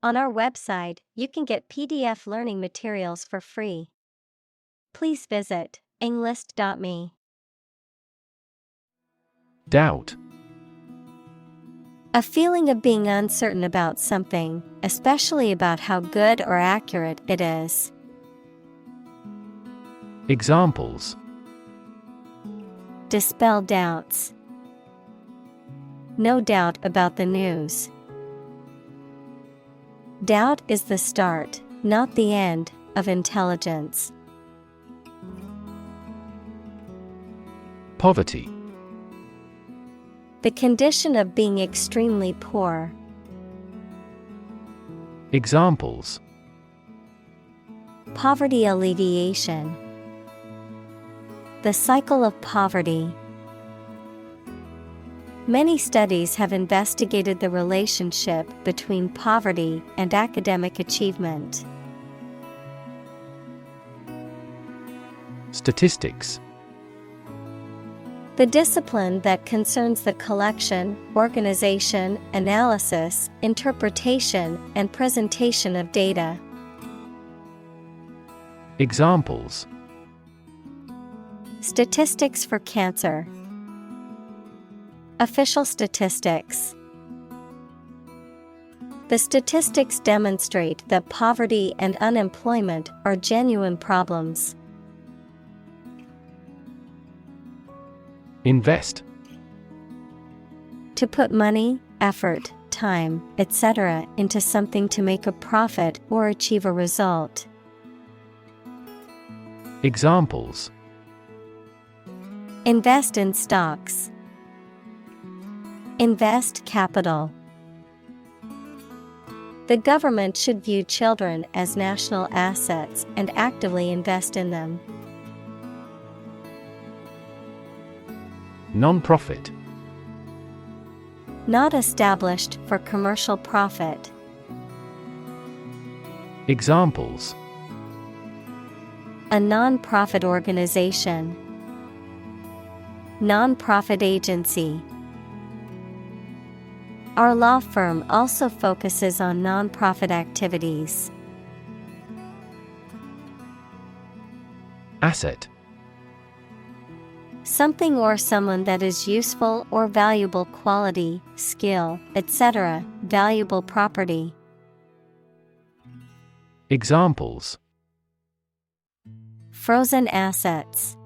On our website, you can get PDF learning materials for free. Please visit englist.me. Doubt. A feeling of being uncertain about something, especially about how good or accurate it is. Examples: Dispel doubts. No doubt about the news. Doubt is the start, not the end, of intelligence. Poverty. The condition of being extremely poor. Examples: Poverty alleviation. The cycle of poverty. Many studies have investigated the relationship between poverty and academic achievement. Statistics. The discipline that concerns the collection, organization, analysis, interpretation, and presentation of data. Examples: Statistics for cancer. Official statistics. The statistics demonstrate that poverty and unemployment are genuine problems. Invest. To put money, effort, time, etc. into something to make a profit or achieve a result. Examples: Invest in stocks. Invest capital. The government should view children as national assets and actively invest in them. Non-profit. Not established for commercial profit. Examples: A non-profit organization. Non-profit agency. Our law firm also focuses on non-profit activities. Asset. Something or someone that is useful or valuable quality, skill, etc., valuable property. Examples: Frozen assets.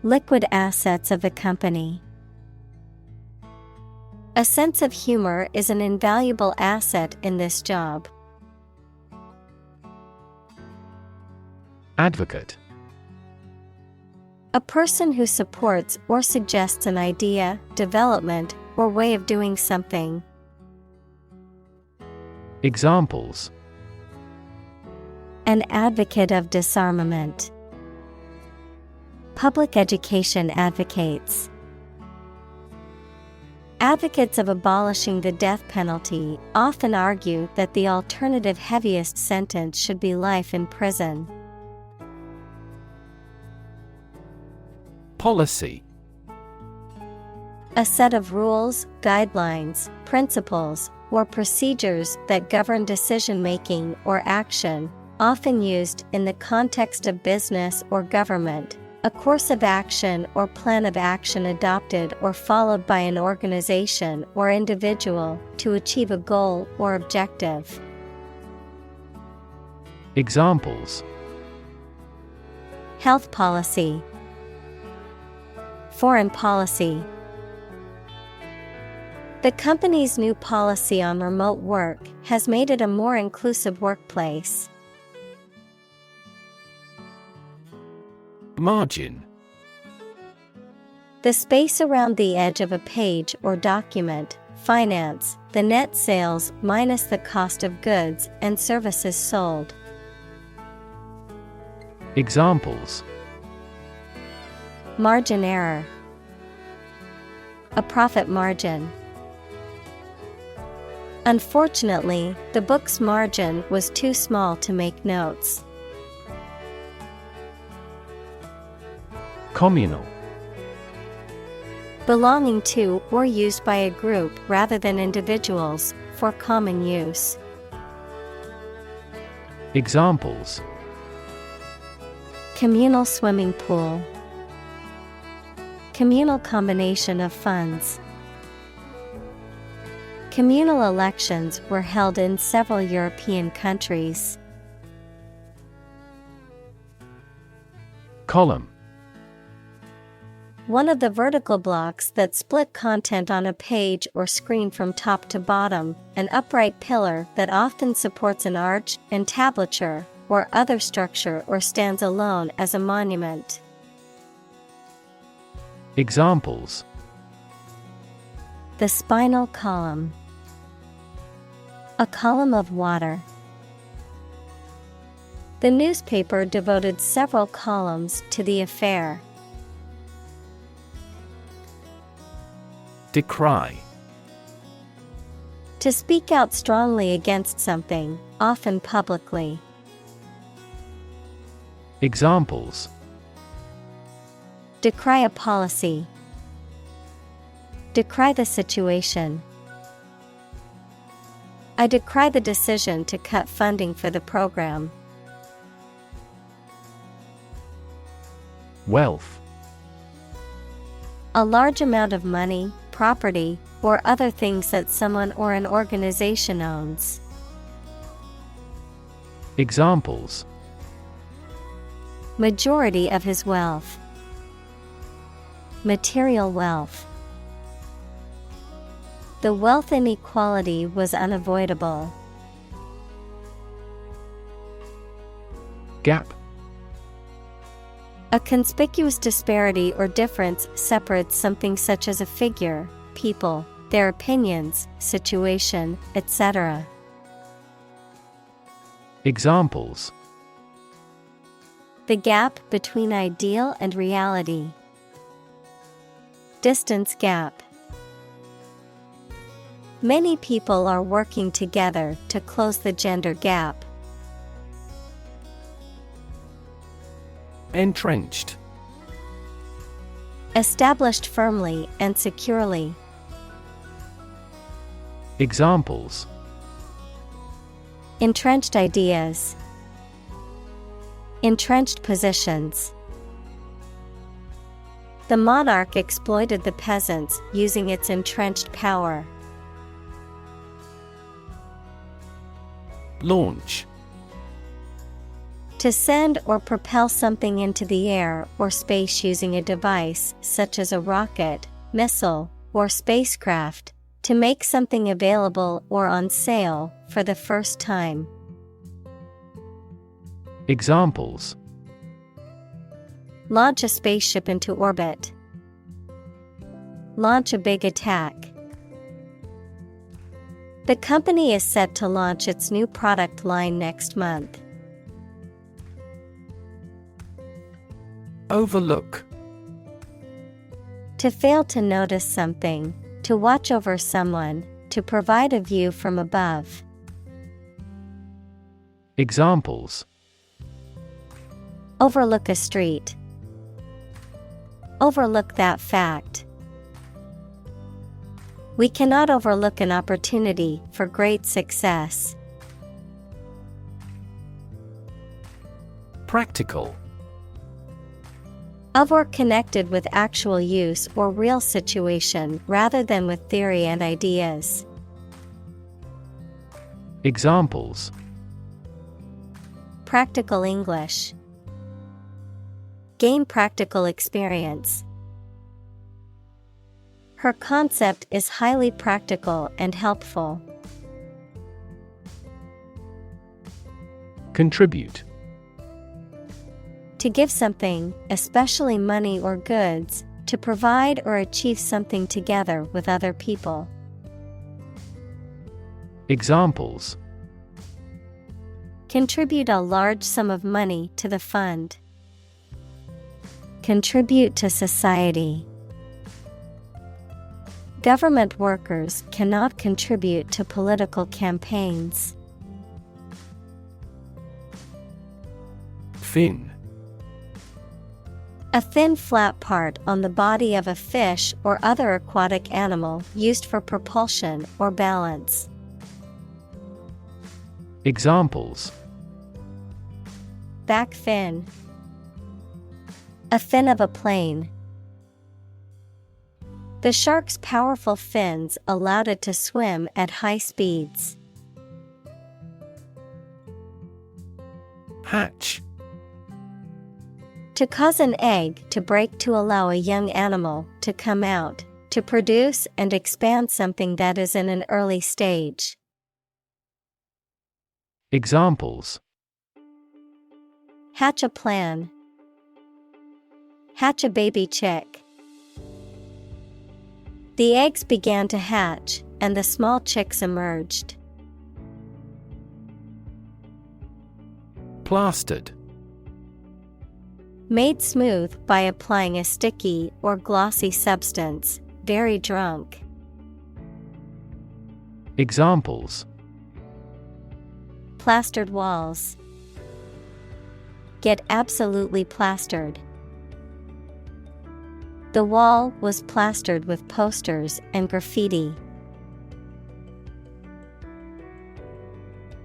Liquid assets of the company. A sense of humor is an invaluable asset in this job. Advocate. A person who supports or suggests an idea, development, or way of doing something. Examples: An advocate of disarmament. Public education advocates. Advocates of abolishing the death penalty often argue that the alternative heaviest sentence should be life in prison. Policy. A set of rules, guidelines, principles, or procedures that govern decision-making or action, often used in the context of business or government. A course of action or plan of action adopted or followed by an organization or individual to achieve a goal or objective. Examples: Health policy. Foreign policy. The company's new policy on remote work has made it a more inclusive workplace. Margin. The space around the edge of a page or document. Finance, the net sales minus the cost of goods and services sold. Examples: Margin error. A profit margin. Unfortunately, the book's margin was too small to make notes. Communal. Belonging to or used by a group rather than individuals, for common use. Examples: communal swimming pool, communal combination of funds. Communal elections were held in several European countries. Column: one of the vertical blocks that split content on a page or screen from top to bottom, an upright pillar that often supports an arch, entablature, or other structure or stands alone as a monument. Examples: the spinal column, a column of water. The newspaper devoted several columns to the affair. Decry: to speak out strongly against something, often publicly. Examples: decry a policy, decry the situation. I decry the decision to cut funding for the program. Wealth: a large amount of money, property, or other things that someone or an organization owns. Examples: majority of his wealth, material wealth. The wealth inequality was unavoidable. Gap: a conspicuous disparity or difference separates something such as a figure, people, their opinions, situation, etc. Examples: the gap between ideal and reality. Distance gap. Many people are working together to close the gender gap. Entrenched: established firmly and securely. Examples: entrenched ideas, entrenched positions. The monarch exploited the peasants using its entrenched power. Launch: to send or propel something into the air or space using a device such as a rocket, missile, or spacecraft, to make something available or on sale for the first time. Examples: launch a spaceship into orbit, launch a big attack. The company is set to launch its new product line next month. Overlook: to fail to notice something, to watch over someone, to provide a view from above. Examples: overlook a street, overlook that fact. We cannot overlook an opportunity for great success. Practical: of or connected with actual use or real situation rather than with theory and ideas. Examples: practical English, gain practical experience. Her concept is highly practical and helpful. Contribute: to give something, especially money or goods, to provide or achieve something together with other people. Examples: contribute a large sum of money to the fund. Contribute to society. Government workers cannot contribute to political campaigns. Fin: a thin flat part on the body of a fish or other aquatic animal used for propulsion or balance. Examples: back fin, a fin of a plane. The shark's powerful fins allowed it to swim at high speeds. Hatch. To cause an egg to break to allow a young animal to come out, to produce and expand something that is in an early stage. Examples: Hatch a plan. Hatch a baby chick. The eggs began to hatch, and the small chicks emerged. Plastered. Made smooth by applying a sticky or glossy substance, very drunk. Examples: Plastered walls. Get absolutely plastered. The wall was plastered with posters and graffiti.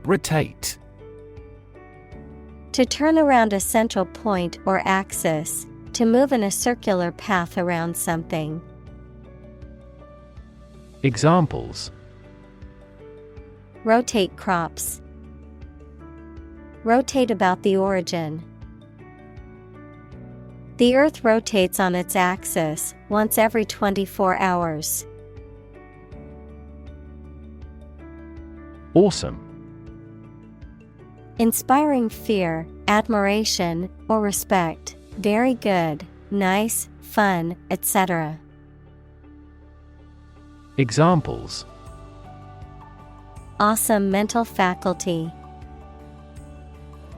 Rotate. To turn around a central point or axis, to move in a circular path around something. Examples: Rotate crops. Rotate about the origin. The Earth rotates on its axis once every 24 hours. Awesome. Inspiring fear, admiration, or respect. Very good, nice, fun, etc. Examples: Awesome mental faculty.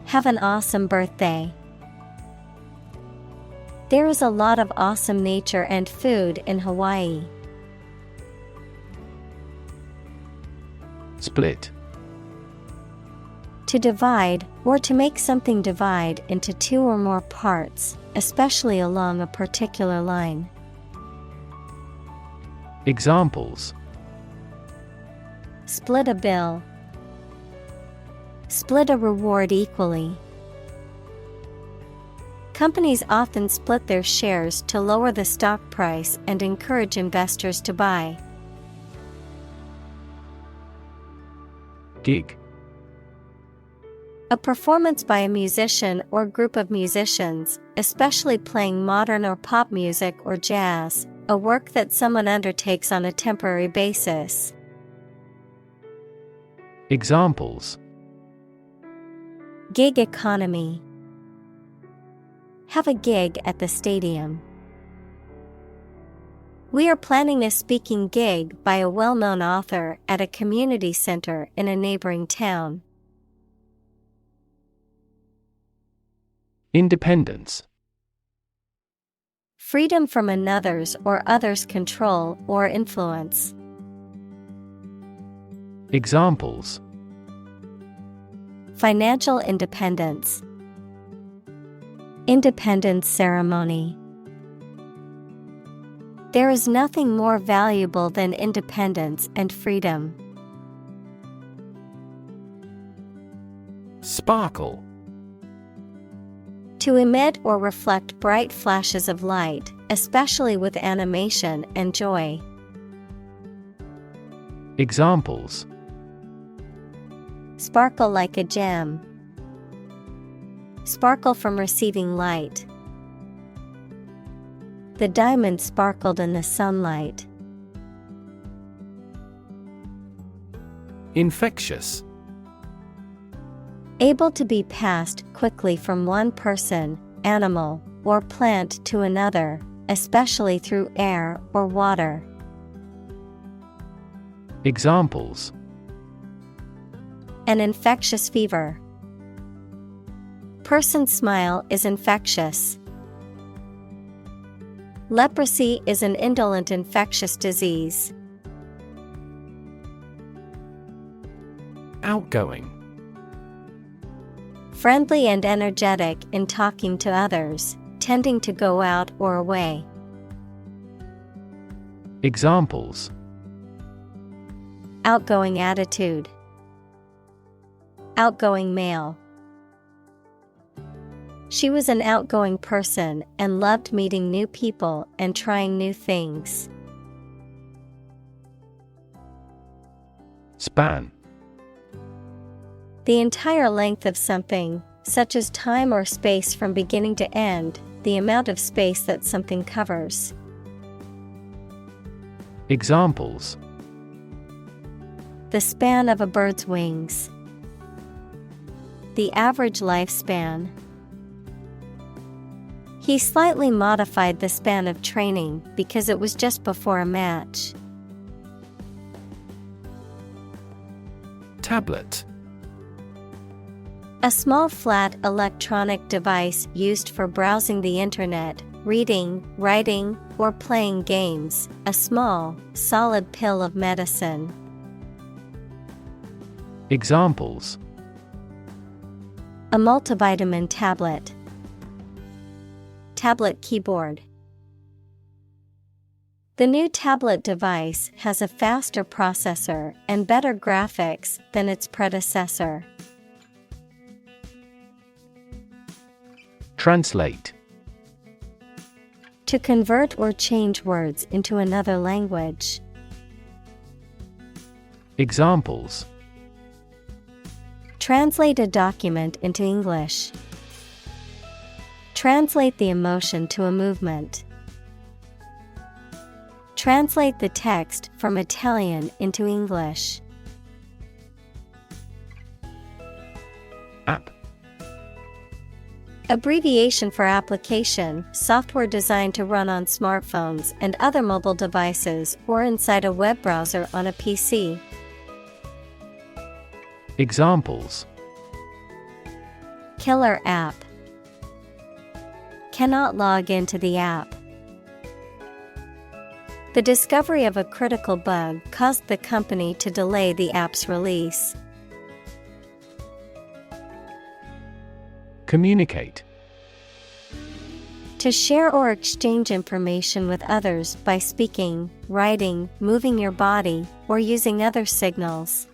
Have an awesome birthday. There is a lot of awesome nature and food in Hawaii. Split. To divide, or to make something divide into two or more parts, especially along a particular line. Examples: Split a bill. Split a reward equally. Companies often split their shares to lower the stock price and encourage investors to buy. Gig. A performance by a musician or group of musicians, especially playing modern or pop music or jazz, a work that someone undertakes on a temporary basis. Examples: Gig economy. Have a gig at the stadium. We are planning a speaking gig by a well-known author at a community center in a neighboring town. Independence. Freedom from another's or others' control or influence. Examples: Financial independence. Independence ceremony. There is nothing more valuable than independence and freedom. Sparkle. To emit or reflect bright flashes of light, especially with animation and joy. Examples: Sparkle like a gem. Sparkle from receiving light. The diamond sparkled in the sunlight. Infectious. Able to be passed quickly from one person, animal, or plant to another, especially through air or water. Examples: An infectious fever. Person's smile is infectious. Leprosy is an indolent infectious disease. Outgoing. Friendly and energetic in talking to others, tending to go out or away. Examples: Outgoing attitude. Outgoing male. She was an outgoing person and loved meeting new people and trying new things. Span. The entire length of something, such as time or space from beginning to end, the amount of space that something covers. Examples: The span of a bird's wings. The average lifespan. He slightly modified the span of training because it was just before a match. Tablet. A small flat electronic device used for browsing the internet, reading, writing, or playing games, a small, solid pill of medicine. Examples: A multivitamin tablet. Tablet keyboard. The new tablet device has a faster processor and better graphics than its predecessor. Translate. To convert or change words into another language. Examples: Translate a document into English. Translate the emotion to a movement. Translate the text from Italian into English. App. Abbreviation for application, software designed to run on smartphones and other mobile devices or inside a web browser on a PC. Examples: Killer app. Cannot log into the app. The discovery of a critical bug caused the company to delay the app's release. Communicate. To share or exchange information with others by speaking, writing, moving your body, or using other signals.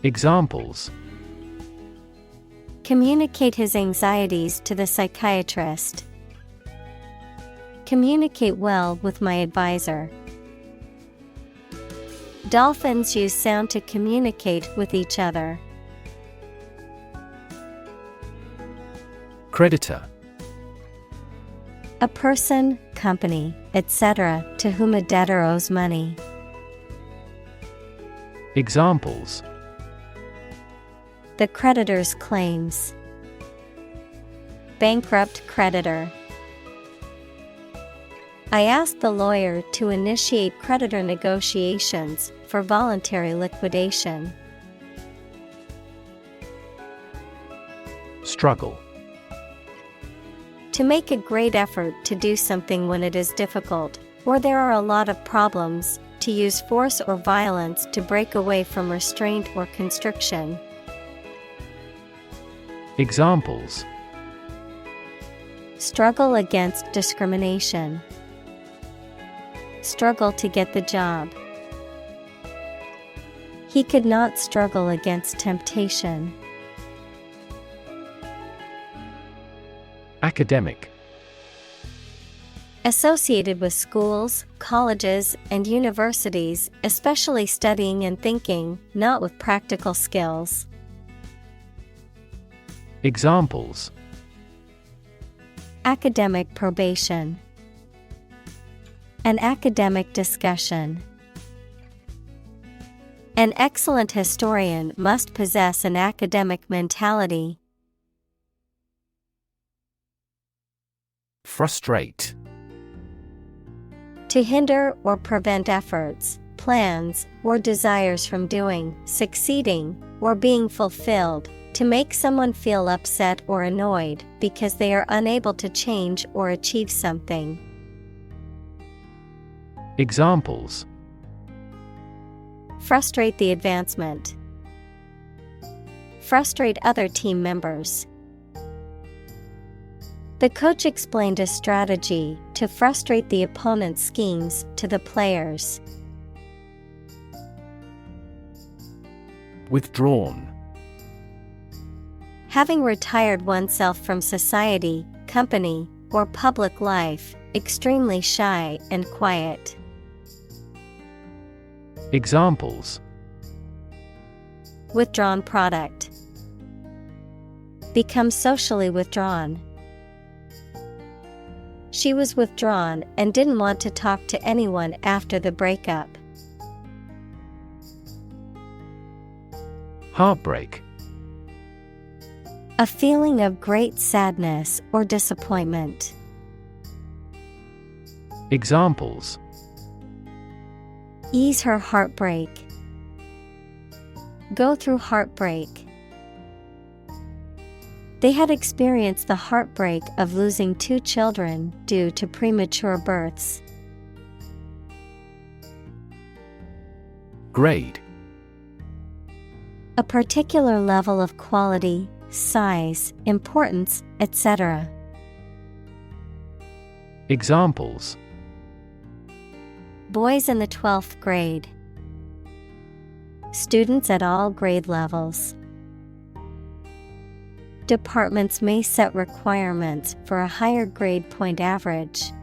Examples: Communicate his anxieties to the psychiatrist. Communicate well with my advisor. Dolphins use sound to communicate with each other. Creditor. A person, company, etc., to whom a debtor owes money. Examples: The creditor's claims. Bankrupt creditor. I asked the lawyer to initiate creditor negotiations for voluntary liquidation. Struggle. To make a great effort to do something when it is difficult, or there are a lot of problems, to use force or violence to break away from restraint or constriction. Examples: Struggle against discrimination. Struggle to get the job. He could not struggle against temptation. Academic. Associated with schools, colleges, and universities, especially studying and thinking, not with practical skills. Examples: Academic probation. An academic discussion. An excellent historian must possess an academic mentality. Frustrate. To hinder or prevent efforts, plans, or desires from doing, succeeding, or being fulfilled, to make someone feel upset or annoyed because they are unable to change or achieve something. Examples: Frustrate the advancement. Frustrate other team members. The coach explained a strategy to frustrate the opponent's schemes to the players. Withdrawn. Having retired oneself from society, company, or public life, extremely shy and quiet. Examples: Withdrawn product. Become socially withdrawn. She was withdrawn and didn't want to talk to anyone after the breakup. Heartbreak. A feeling of great sadness or disappointment. Examples: Ease her heartbreak. Go through heartbreak. They had experienced the heartbreak of losing 2 children due to premature births. Grade. A particular level of quality, size, importance, etc. Examples: Boys in the 12th grade. Students at all grade levels. Departments may set requirements for a higher grade point average.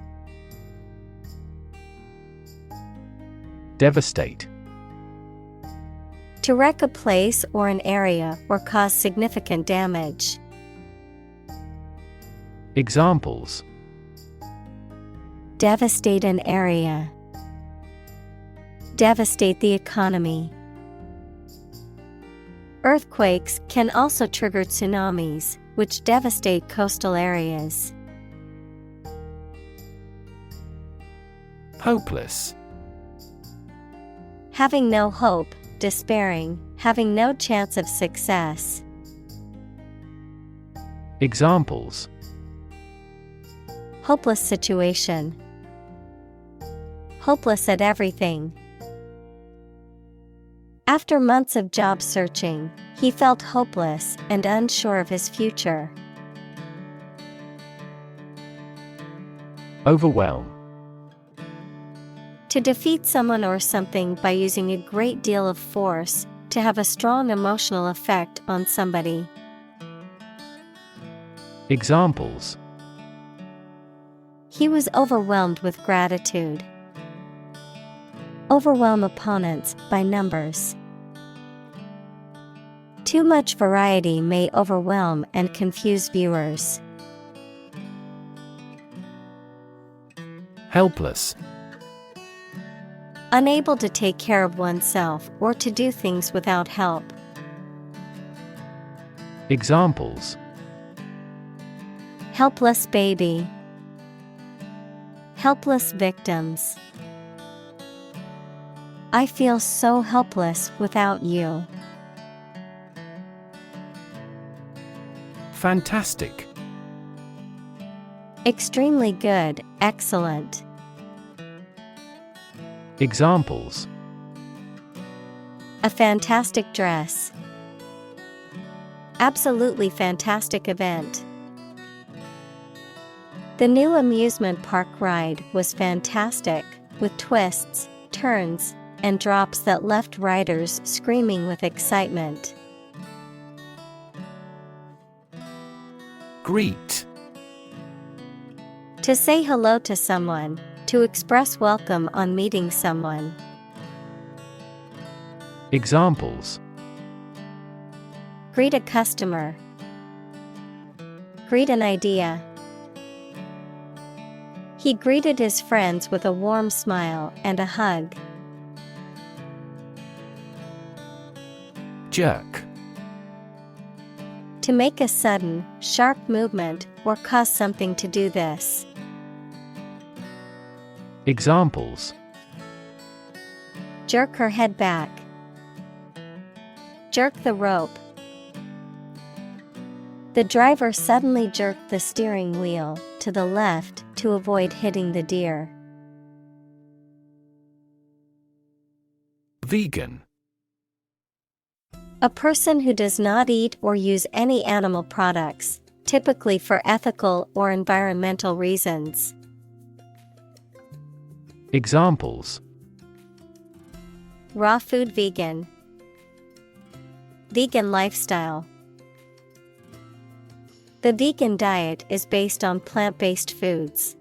Devastate. To wreck a place or an area or cause significant damage. Examples: Devastate an area. Devastate the economy. Earthquakes can also trigger tsunamis, which devastate coastal areas. Hopeless. Having no hope, despairing, having no chance of success. Examples: Hopeless situation. Hopeless at everything. After months of job searching, he felt hopeless and unsure of his future. Overwhelm. To defeat someone or something by using a great deal of force, to have a strong emotional effect on somebody. Examples: He was overwhelmed with gratitude. Overwhelm opponents by numbers. Too much variety may overwhelm and confuse viewers. Helpless. Unable to take care of oneself or to do things without help. Examples: Helpless baby. Helpless victims. I feel so helpless without you. Fantastic. Extremely good, excellent. Examples: A fantastic dress. Absolutely fantastic event. The new amusement park ride was fantastic, with twists, turns, and drops that left riders screaming with excitement. Greet. To say hello to someone, to express welcome on meeting someone. Examples: Greet a customer. Greet an idea. He greeted his friends with a warm smile and a hug. Jerk. To make a sudden, sharp movement or cause something to do this. Examples: Jerk her head back. Jerk the rope. The driver suddenly jerked the steering wheel to the left to avoid hitting the deer. Vegan. A person who does not eat or use any animal products, typically for ethical or environmental reasons. Examples: Raw food vegan. Vegan lifestyle. The vegan diet is based on plant-based foods.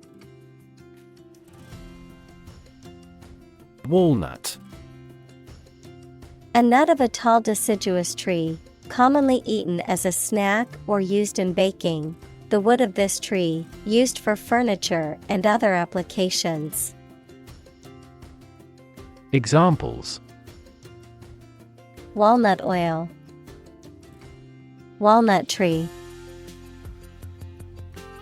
Walnut. A nut of a tall deciduous tree, commonly eaten as a snack or used in baking. The wood of this tree, used for furniture and other applications. Examples: Walnut oil. Walnut tree.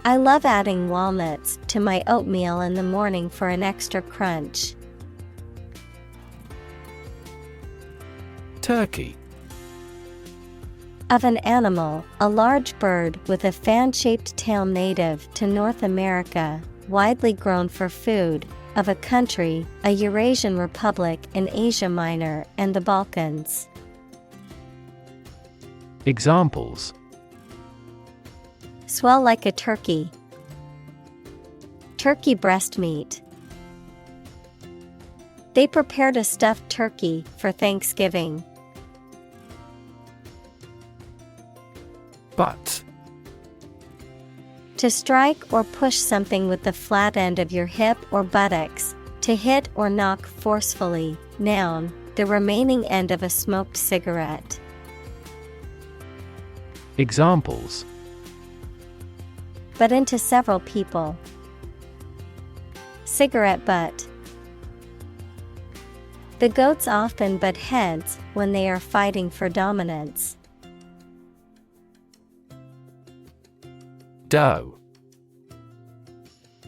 I love adding walnuts to my oatmeal in the morning for an extra crunch. Turkey. Of an animal, a large bird with a fan-shaped tail native to North America, widely grown for food. Of a country, a Eurasian republic in Asia Minor and the Balkans. Examples: Swell like a turkey. Turkey breast meat. They prepared a stuffed turkey for Thanksgiving. Butt. To strike or push something with the flat end of your hip or buttocks. To hit or knock forcefully. Noun, the remaining end of a smoked cigarette. Examples: But into several people. Cigarette butt. The goats often butt heads when they are fighting for dominance. Dough.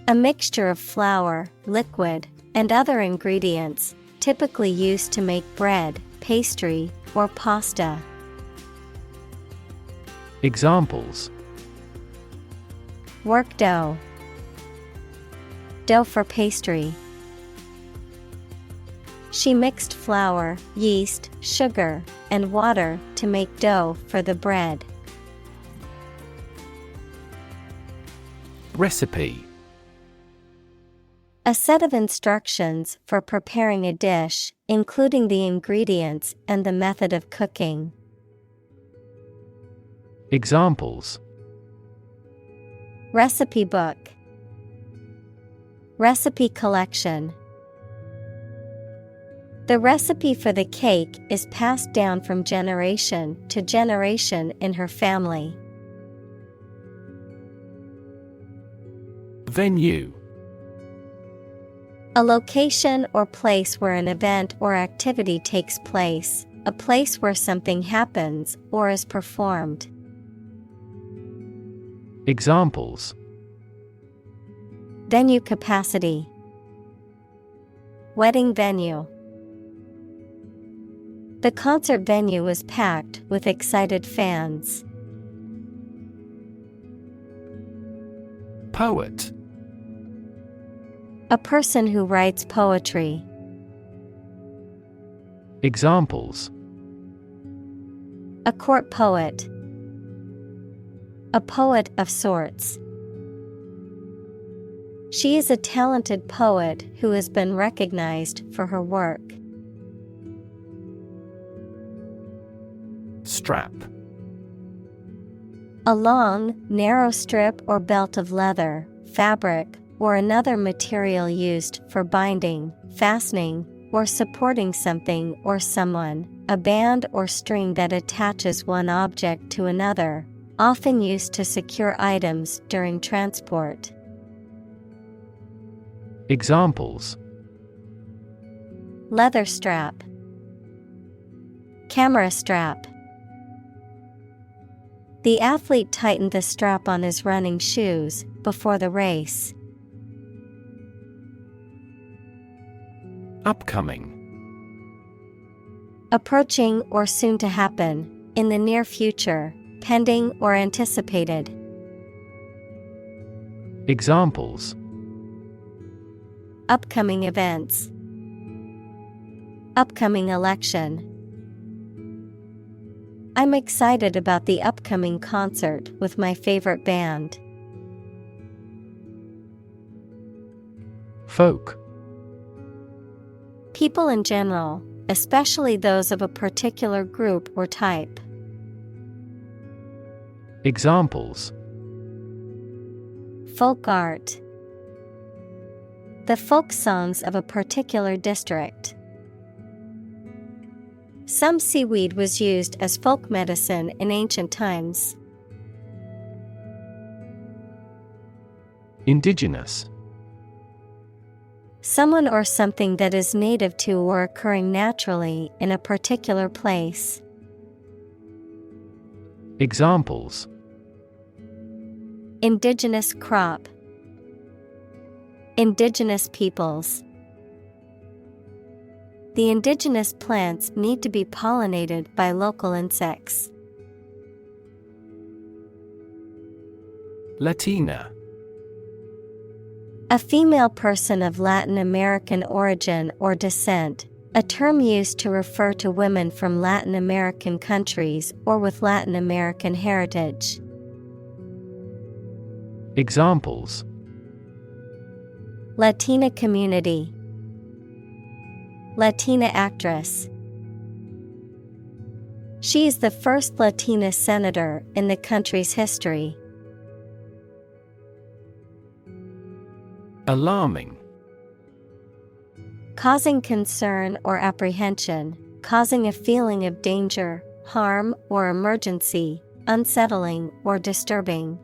A mixture of flour, liquid, and other ingredients, typically used to make bread, pastry, or pasta. Examples: Work dough. Dough for pastry. She mixed flour, yeast, sugar, and water to make dough for the bread. Recipe. A set of instructions for preparing a dish, including the ingredients and the method of cooking. Examples: Recipe book. Recipe collection. The recipe for the cake is passed down from generation to generation in her family. Venue. A location or place where an event or activity takes place, a place where something happens or is performed. Examples: Venue capacity. Wedding venue. The concert venue was packed with excited fans. Poet. A person who writes poetry. Examples: A court poet. A poet of sorts. She is a talented poet who has been recognized for her work. Strap. A long, narrow strip or belt of leather, fabric, or another material used for binding, fastening, or supporting something or someone, a band or string that attaches one object to another, often used to secure items during transport. Examples: Leather strap. Camera strap. The athlete tightened the strap on his running shoes before the race. Upcoming. Approaching or soon to happen, in the near future, pending or anticipated. Examples: Upcoming events. Upcoming election. I'm excited about the upcoming concert with my favorite band. Folk. People in general, especially those of a particular group or type. Examples: folk art. The folk songs of a particular district. Some seaweed was used as folk medicine in ancient times. Indigenous. Someone or something that is native to or occurring naturally in a particular place. Examples: Indigenous crop. Indigenous peoples. The indigenous plants need to be pollinated by local insects. Latina. A female person of Latin American origin or descent, a term used to refer to women from Latin American countries or with Latin American heritage. Examples: Latina community. Latina actress. She is the first Latina senator in the country's history. Alarming. Causing concern or apprehension, causing a feeling of danger, harm, or emergency, unsettling or disturbing.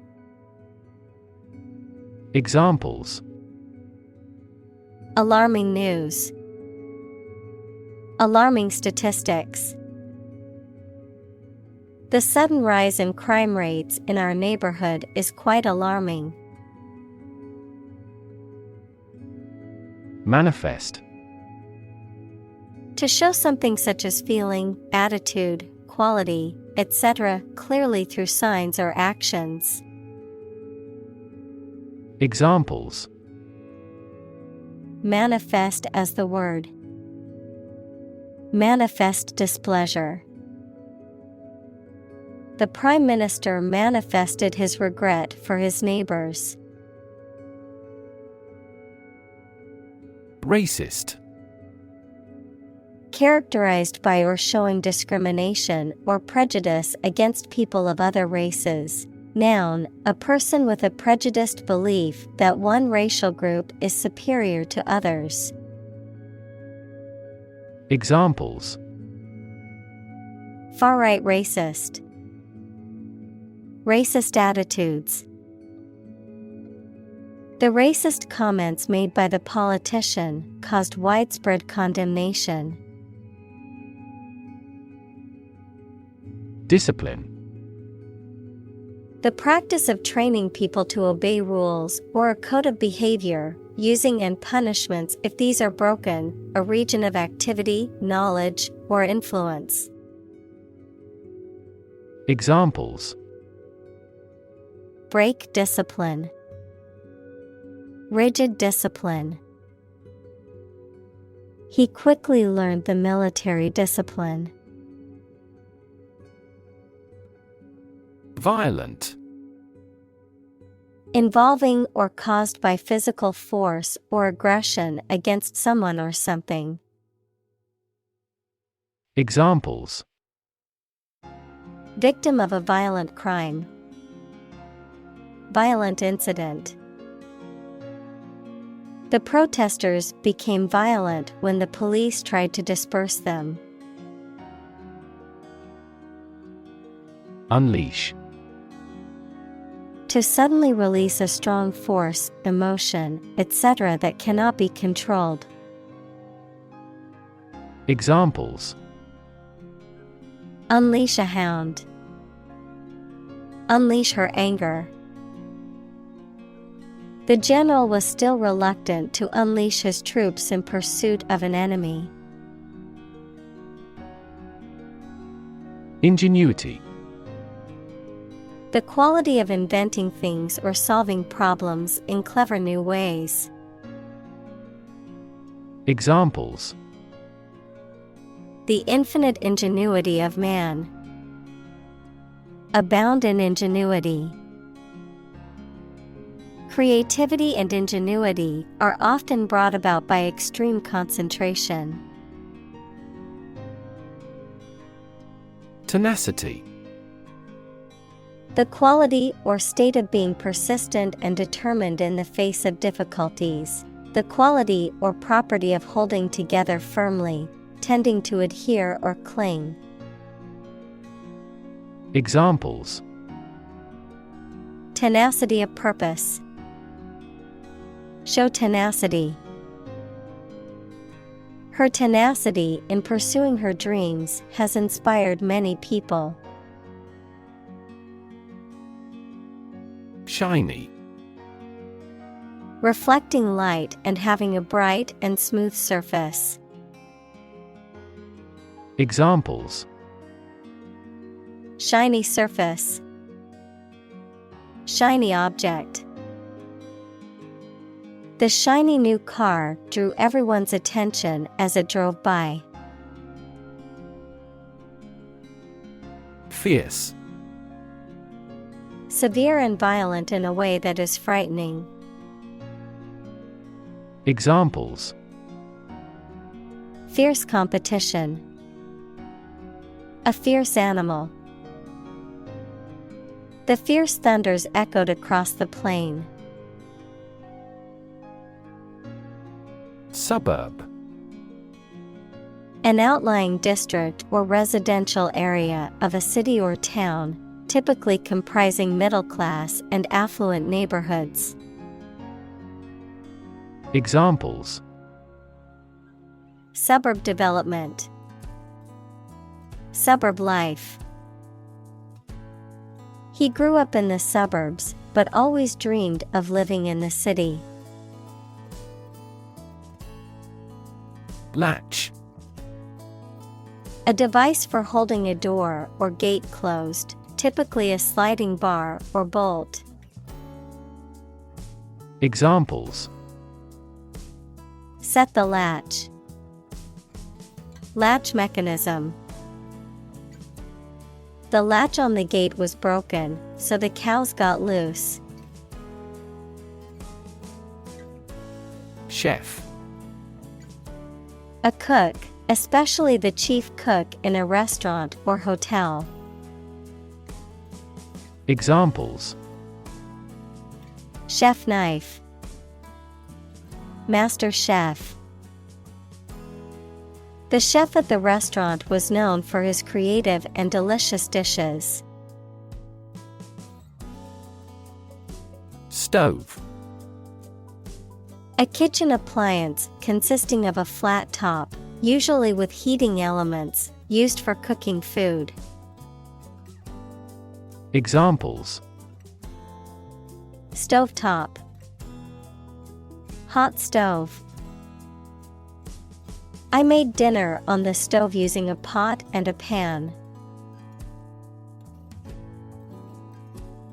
Examples: Alarming news. Alarming statistics. The sudden rise in crime rates in our neighborhood is quite alarming. Manifest. To show something such as feeling, attitude, quality, etc., clearly through signs or actions. Examples: Manifest as the word. Manifest displeasure. The Prime Minister manifested his regret for his neighbors. Racist. Characterized by or showing discrimination or prejudice against people of other races. Noun, a person with a prejudiced belief that one racial group is superior to others. Examples: Far-right racist. Racist attitudes. The racist comments made by the politician caused widespread condemnation. Discipline. The practice of training people to obey rules or a code of behavior, using and punishments if these are broken, a region of activity, knowledge, or influence. Examples: Break discipline. Rigid discipline. He quickly learned the military discipline. Violent. Involving or caused by physical force or aggression against someone or something. Examples: Victim of a violent crime. Violent incident. The protesters became violent when the police tried to disperse them. Unleash. To suddenly release a strong force, emotion, etc. that cannot be controlled. Examples: Unleash a hound. Unleash her anger. The general was still reluctant to unleash his troops in pursuit of an enemy. Ingenuity. The quality of inventing things or solving problems in clever new ways. Examples: The infinite ingenuity of man. Abound in ingenuity. Creativity and ingenuity are often brought about by extreme concentration. Tenacity. The quality or state of being persistent and determined in the face of difficulties. The quality or property of holding together firmly, tending to adhere or cling. Examples: Tenacity of purpose. Show tenacity. Her tenacity in pursuing her dreams has inspired many people. Shiny. Reflecting light and having a bright and smooth surface. Examples: Shiny surface. Shiny object. The shiny new car drew everyone's attention as it drove by. Fierce. Severe and violent in a way that is frightening. Examples: Fierce competition. A fierce animal. The fierce thunders echoed across the plain. Suburb. An outlying district or residential area of a city or town, typically comprising middle-class and affluent neighborhoods. Examples: Suburb development. Suburb life. He grew up in the suburbs, but always dreamed of living in the city. Latch. A device for holding a door or gate closed, typically a sliding bar or bolt. Examples: Set the latch. Latch mechanism. The latch on the gate was broken, so the cows got loose. Chef. A cook, especially the chief cook in a restaurant or hotel. Examples: Chef knife. Master chef. The chef at the restaurant was known for his creative and delicious dishes. Stove. A kitchen appliance consisting of a flat top, usually with heating elements, used for cooking food. Examples: Stovetop. Hot stove. I made dinner on the stove using a pot and a pan.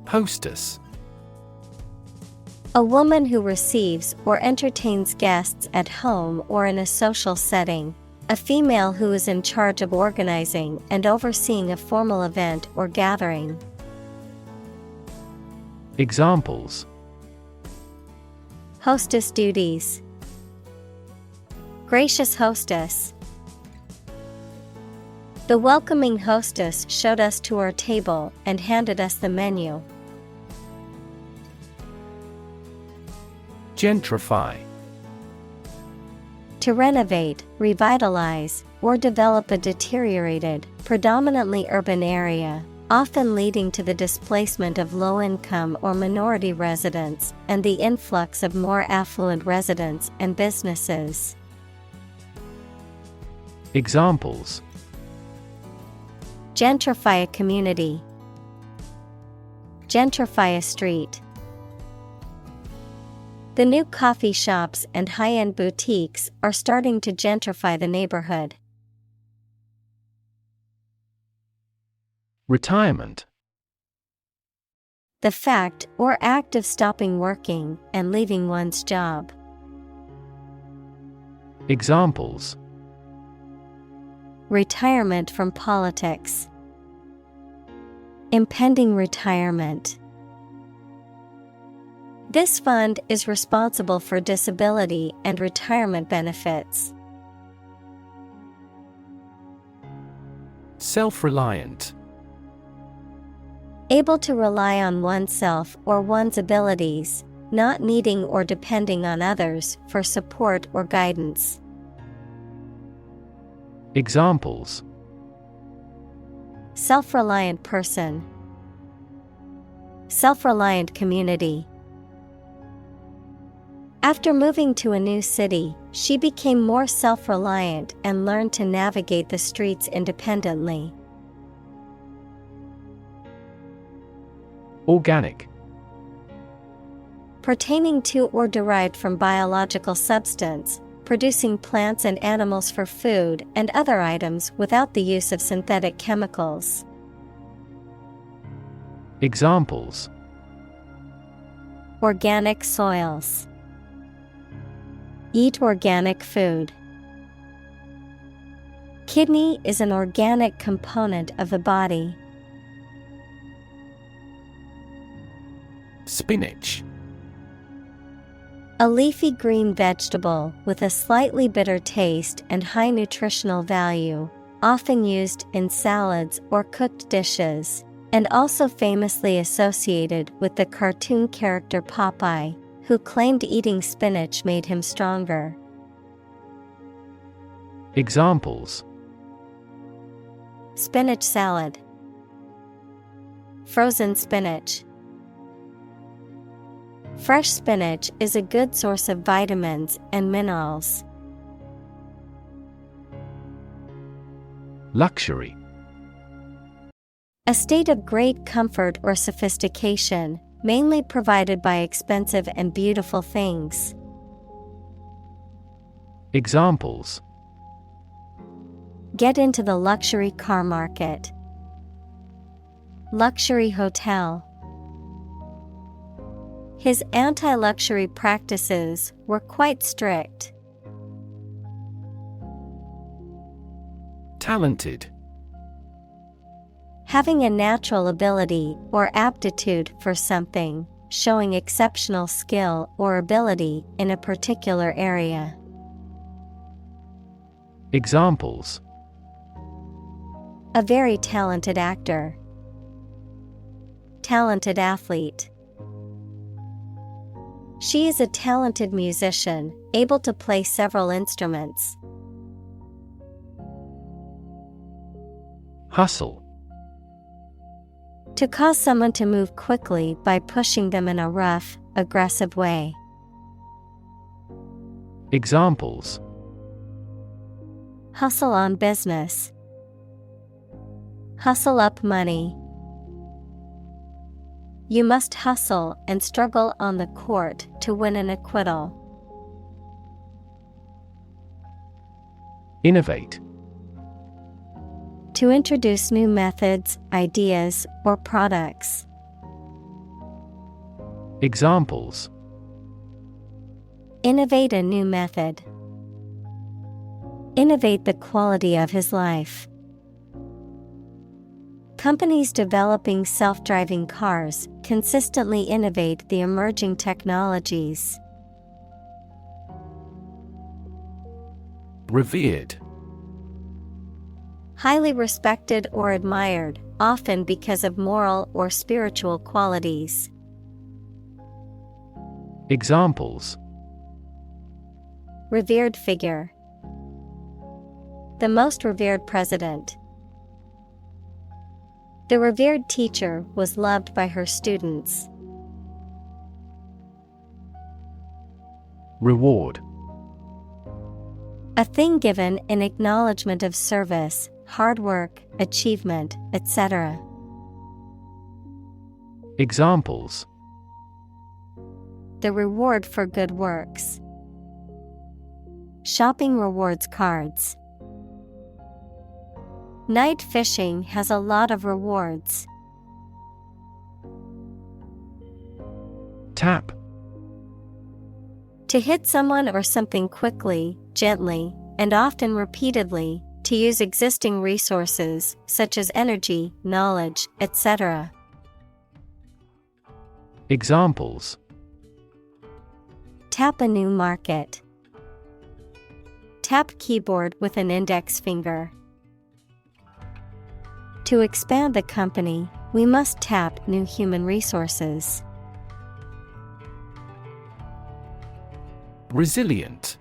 Hostess. A woman who receives or entertains guests at home or in a social setting. A female who is in charge of organizing and overseeing a formal event or gathering. Examples: Hostess duties. Gracious hostess. The welcoming hostess showed us to our table and handed us the menu. Gentrify. To renovate, revitalize, or develop a deteriorated, predominantly urban area, often leading to the displacement of low-income or minority residents and the influx of more affluent residents and businesses. Examples: Gentrify a community. Gentrify a street. The new coffee shops and high-end boutiques are starting to gentrify the neighborhood. Retirement. The fact or act of stopping working and leaving one's job. Examples: Retirement from politics. Impending retirement. This fund is responsible for disability and retirement benefits. Self-reliant. Able to rely on oneself or one's abilities, not needing or depending on others for support or guidance. Examples: Self-reliant person. Self-reliant community. After moving to a new city, she became more self-reliant and learned to navigate the streets independently. Organic. Pertaining to or derived from biological substance, producing plants and animals for food and other items without the use of synthetic chemicals. Examples: Organic soils. Eat organic food. Kidney is an organic component of the body. Spinach. A leafy green vegetable with a slightly bitter taste and high nutritional value, often used in salads or cooked dishes, and also famously associated with the cartoon character Popeye, who claimed eating spinach made him stronger. Examples: Spinach salad. Frozen spinach. Fresh spinach is a good source of vitamins and minerals. Luxury. A state of great comfort or sophistication, mainly provided by expensive and beautiful things. Examples: Get into the luxury car market. Luxury hotel. His anti-luxury practices were quite strict. Talented. Having a natural ability or aptitude for something, showing exceptional skill or ability in a particular area. Examples: A very talented actor. Talented athlete. She is a talented musician, able to play several instruments. Hustle. To cause someone to move quickly by pushing them in a rough, aggressive way. Examples: Hustle on business. Hustle up money. You must hustle and struggle on the court to win an acquittal. Innovate. To introduce new methods, ideas, or products. Examples: Innovate a new method. Innovate the quality of his life. Companies developing self-driving cars consistently innovate the emerging technologies. Revered. Highly respected or admired, often because of moral or spiritual qualities. Examples: Revered figure. The most revered president. The revered teacher was loved by her students. Reward. A thing given in acknowledgement of service, hard work, achievement, etc. Examples: The reward for good works. Shopping rewards cards. Night fishing has a lot of rewards. Tap. To hit someone or something quickly, gently, and often repeatedly, to use existing resources, such as energy, knowledge, etc. Examples: Tap a new market. Tap keyboard with an index finger. To expand the company, we must tap new human resources. Resilient.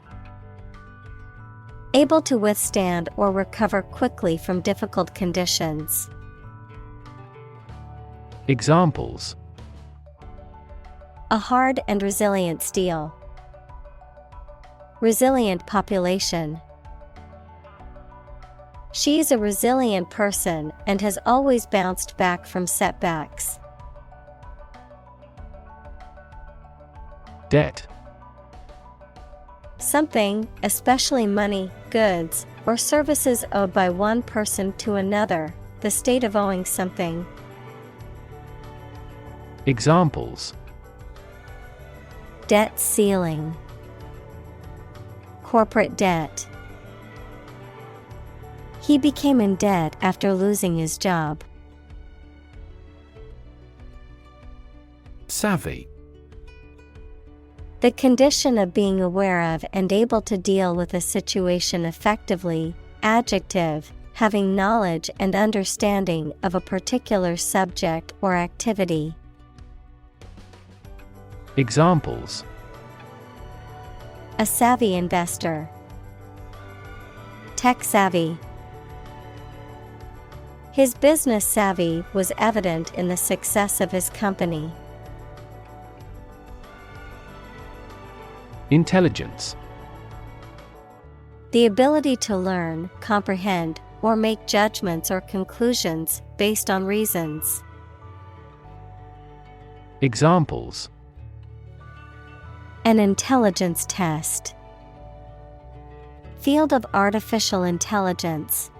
Able to withstand or recover quickly from difficult conditions. Examples: A hard and resilient steel. Resilient population. She is a resilient person and has always bounced back from setbacks. Debt. Something, especially money, goods, or services owed by one person to another, the state of owing something. Examples: Debt ceiling. Corporate debt. He became in debt after losing his job. Savvy. The condition of being aware of and able to deal with a situation effectively. Adjective, having knowledge and understanding of a particular subject or activity. Examples: A savvy investor. Tech savvy. His business savvy was evident in the success of his company. Intelligence. The ability to learn, comprehend, or make judgments or conclusions based on reasons. Examples: An intelligence test. Field of artificial intelligence.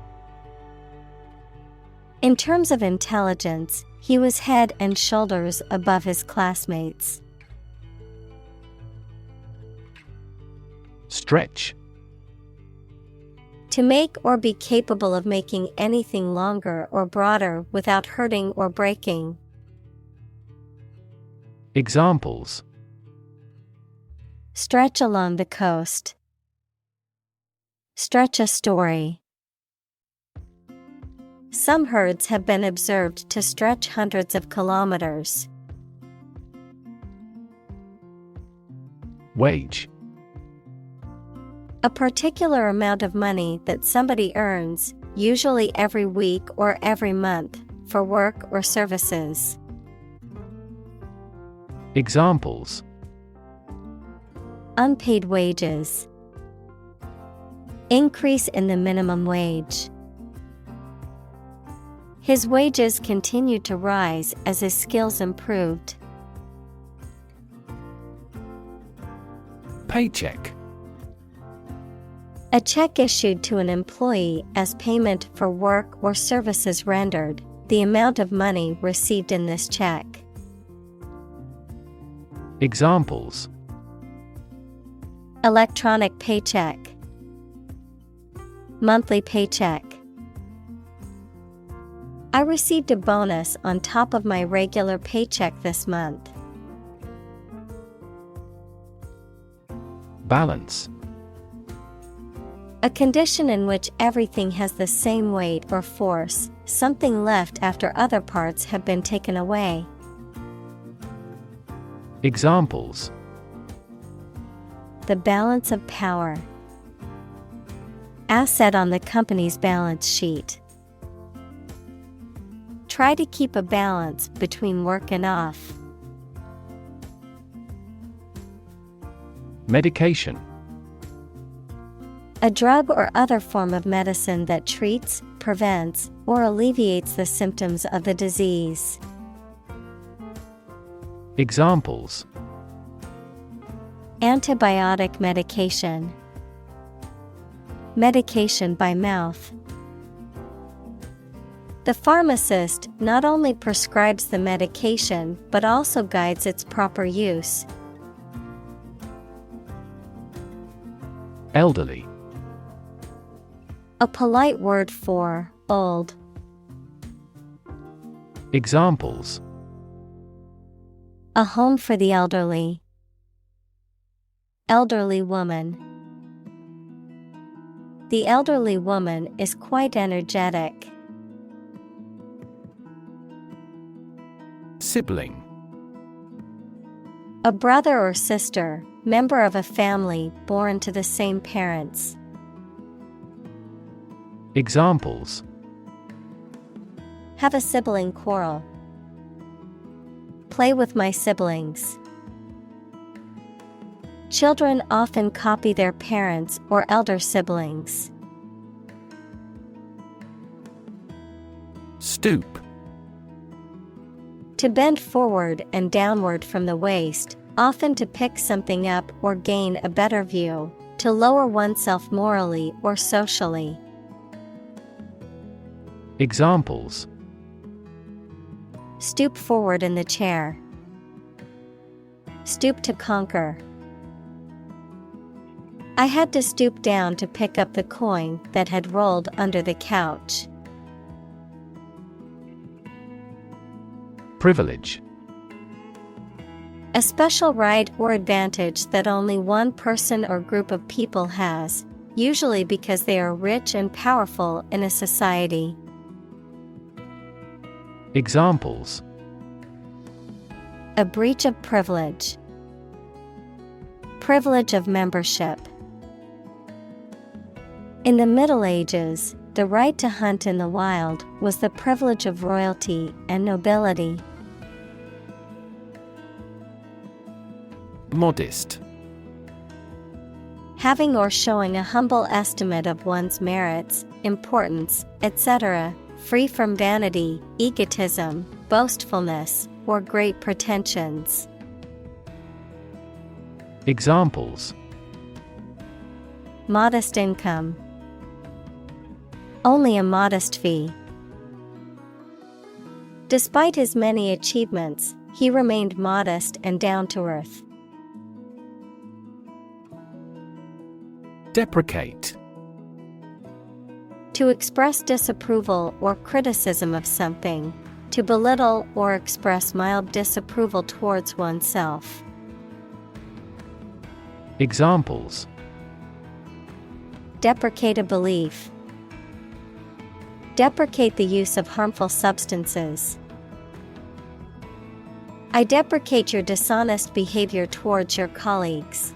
In terms of intelligence, he was head and shoulders above his classmates. Stretch. To make or be capable of making anything longer or broader without hurting or breaking. Examples: Stretch along the coast. Stretch a story. Some herds have been observed to stretch hundreds of kilometers. Wage. A particular amount of money that somebody earns, usually every week or every month, for work or services. Examples: Unpaid wages. Increase in the minimum wage. His wages continued to rise as his skills improved. Paycheck. A check issued to an employee as payment for work or services rendered, the amount of money received in this check. Examples: Electronic paycheck. Monthly paycheck. I received a bonus on top of my regular paycheck this month. Balance. A condition in which everything has the same weight or force, something left after other parts have been taken away. Examples: The balance of power. Asset on the company's balance sheet. Try to keep a balance between work and off. Medication. A drug or other form of medicine that treats, prevents, or alleviates the symptoms of the disease. Examples: Antibiotic medication. Medication by mouth. The pharmacist not only prescribes the medication but also guides its proper use. Elderly. A polite word for old. Examples: A home for the elderly. Elderly woman. The elderly woman is quite energetic. Sibling. A brother or sister, member of a family born to the same parents. Examples: Have a sibling quarrel. Play with my siblings. Children often copy their parents or elder siblings. Stoop. To bend forward and downward from the waist, often to pick something up or gain a better view, to lower oneself morally or socially. Examples: Stoop forward in the chair. Stoop to conquer. I had to stoop down to pick up the coin that had rolled under the couch. Privilege. A special right or advantage that only one person or group of people has, usually because they are rich and powerful in a society. Examples: A breach of privilege. Privilege of membership. In the Middle Ages, the right to hunt in the wild was the privilege of royalty and nobility. Modest. Having or showing a humble estimate of one's merits, importance, etc., free from vanity, egotism, boastfulness, or great pretensions. Examples: Modest income. Only a modest fee. Despite his many achievements, he remained modest and down to earth. Deprecate. To express disapproval or criticism of something, to belittle or express mild disapproval towards oneself. Examples: Deprecate a belief. Deprecate the use of harmful substances. I deprecate your dishonest behavior towards your colleagues.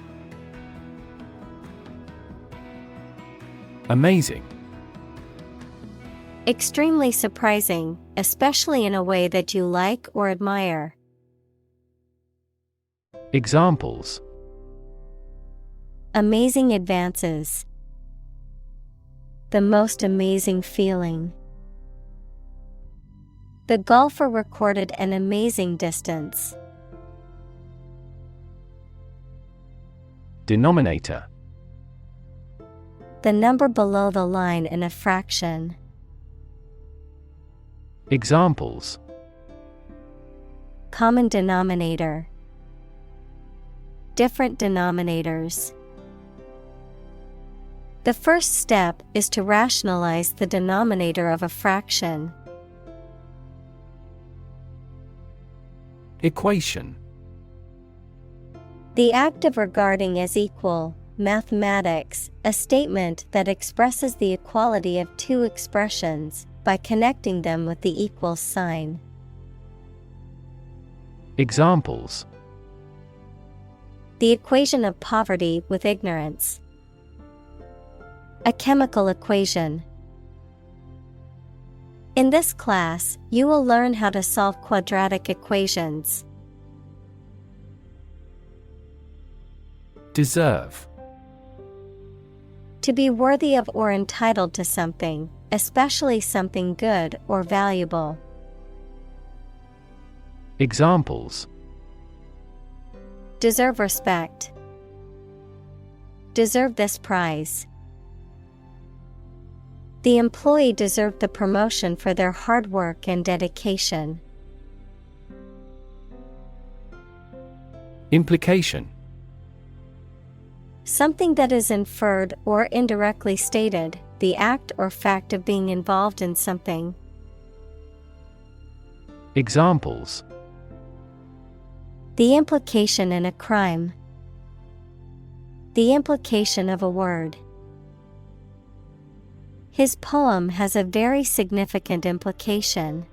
Amazing. Extremely surprising, especially in a way that you like or admire. Examples: Amazing advances. The most amazing feeling. The golfer recorded an amazing distance. Denominator. The number below the line in a fraction. Examples: Common denominator. Different denominators. The first step is to rationalize the denominator of a fraction. Equation. The act of regarding as equal. Mathematics, a statement that expresses the equality of two expressions by connecting them with the equal sign. Examples: The equation of poverty with ignorance. A chemical equation. In this class, you will learn how to solve quadratic equations. Deserve. To be worthy of or entitled to something, especially something good or valuable. Examples: Deserve respect. Deserve this prize. The employee deserved the promotion for their hard work and dedication. Implication. Something that is inferred or indirectly stated, the act or fact of being involved in something. Examples: The implication in a crime. The implication of a word. His poem has a very significant implication.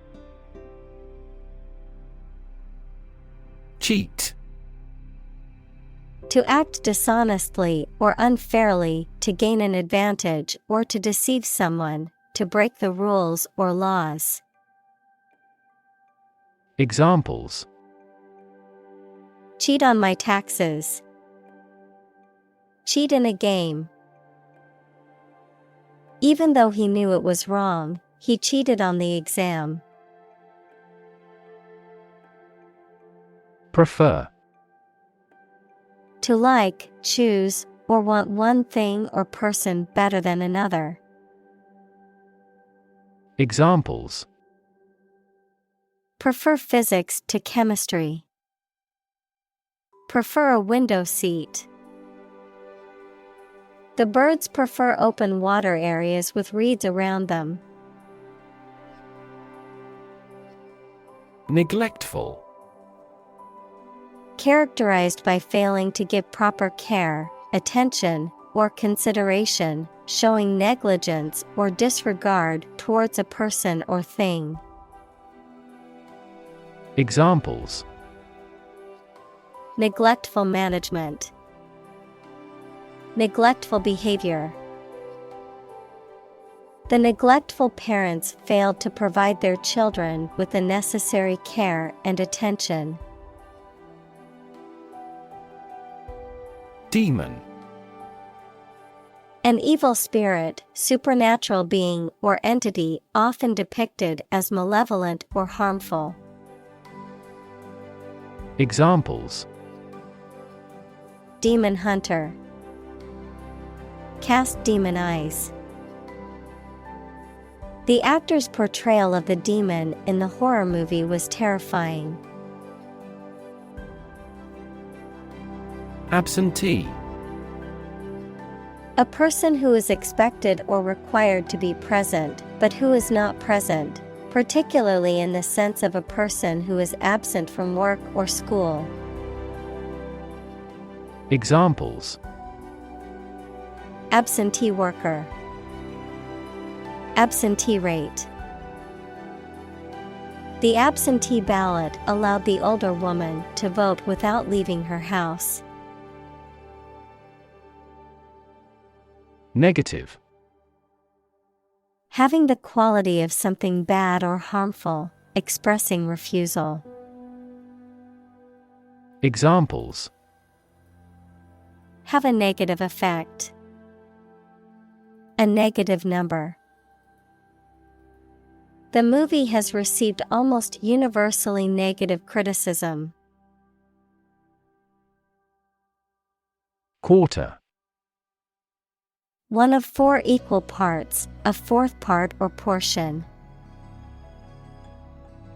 Cheat. To act dishonestly or unfairly to gain an advantage or to deceive someone, to break the rules or laws. Examples: Cheat on my taxes. Cheat in a game. Even though he knew it was wrong, he cheated on the exam. Prefer. To like, choose, or want one thing or person better than another. Examples: Prefer physics to chemistry. Prefer a window seat. The birds prefer open water areas with reeds around them. Neglectful. Characterized by failing to give proper care, attention, or consideration, showing negligence or disregard towards a person or thing. Examples: Neglectful management. Neglectful behavior. The neglectful parents failed to provide their children with the necessary care and attention. Demon. An evil spirit, supernatural being or entity often depicted as malevolent or harmful. Examples: Demon hunter. Cast demon eyes. The actor's portrayal of the demon in the horror movie was terrifying. Absentee. A person who is expected or required to be present, but who is not present, particularly in the sense of a person who is absent from work or school. Examples: Absentee worker. Absentee rate. The absentee ballot allowed the older woman to vote without leaving her house. Negative. Having the quality of something bad or harmful, expressing refusal. Examples: Have a negative effect. A negative number. The movie has received almost universally negative criticism. Quarter. One of 4 equal parts, a fourth part or portion.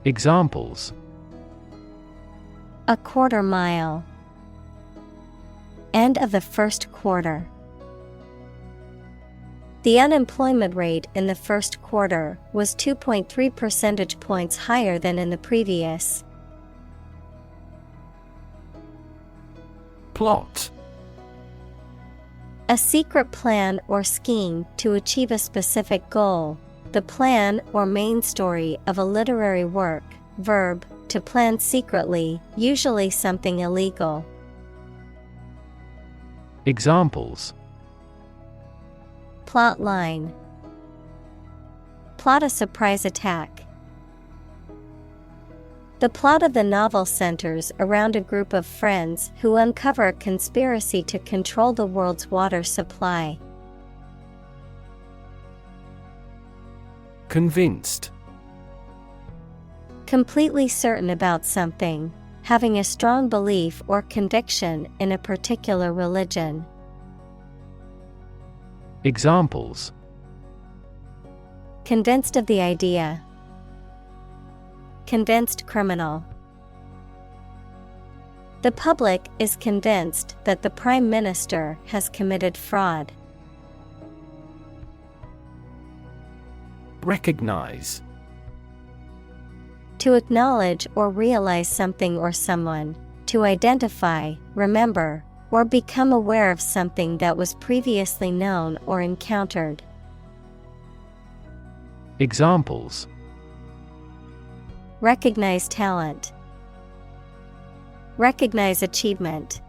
Examples: A quarter mile. End of the first quarter. The unemployment rate in the first quarter was 2.3 percentage points higher than in the previous. Plot. A secret plan or scheme to achieve a specific goal, the plan or main story of a literary work. Verb, to plan secretly, usually something illegal. Examples: Plot line. Plot a surprise attack. The plot of the novel centers around a group of friends who uncover a conspiracy to control the world's water supply. Convinced. Completely certain about something, having a strong belief or conviction in a particular religion. Examples: Convinced of the idea. Convinced criminal. The public is convinced that the Prime Minister has committed fraud. Recognize. To acknowledge or realize something or someone, to identify, remember, or become aware of something that was previously known or encountered. Examples: Recognize talent. Recognize achievement.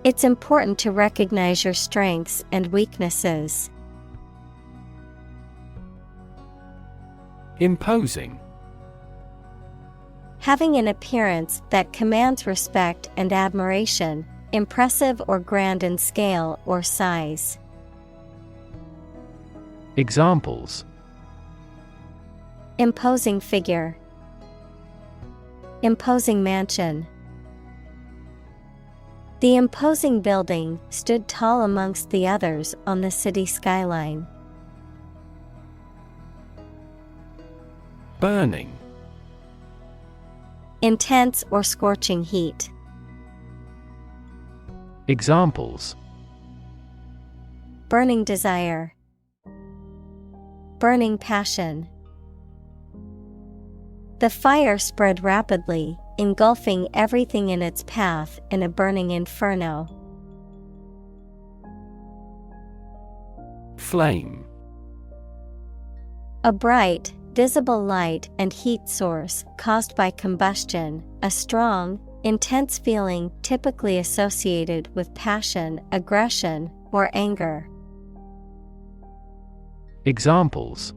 It's important to recognize your strengths and weaknesses. Imposing. Having an appearance that commands respect and admiration, impressive or grand in scale or size. Examples: Imposing figure. Imposing mansion. The imposing building stood tall amongst the others on the city skyline. Burning. Intense or scorching heat. Examples: Burning desire. Burning passion. The fire spread rapidly, engulfing everything in its path in a burning inferno. Flame. A bright, visible light and heat source caused by combustion, a strong, intense feeling typically associated with passion, aggression, or anger. Examples: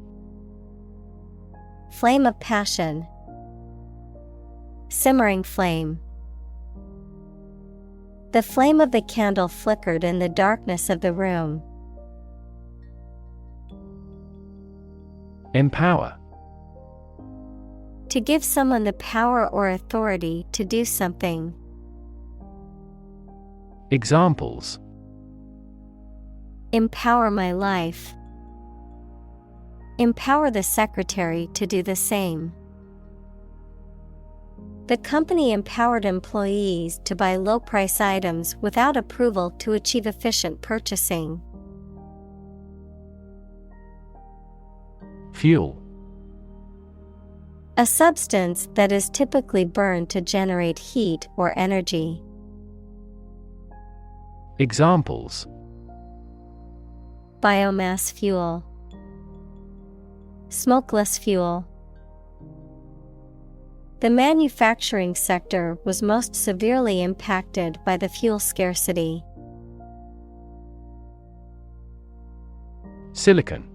Flame of passion. Simmering flame. The flame of the candle flickered in the darkness of the room. Empower. To give someone the power or authority to do something. Examples: Empower my life. Empower the secretary to do the same. The company empowered employees to buy low-price items without approval to achieve efficient purchasing. Fuel. A substance that is typically burned to generate heat or energy. Examples: Biomass fuel. Smokeless fuel. The manufacturing sector was most severely impacted by the fuel scarcity. Silicon.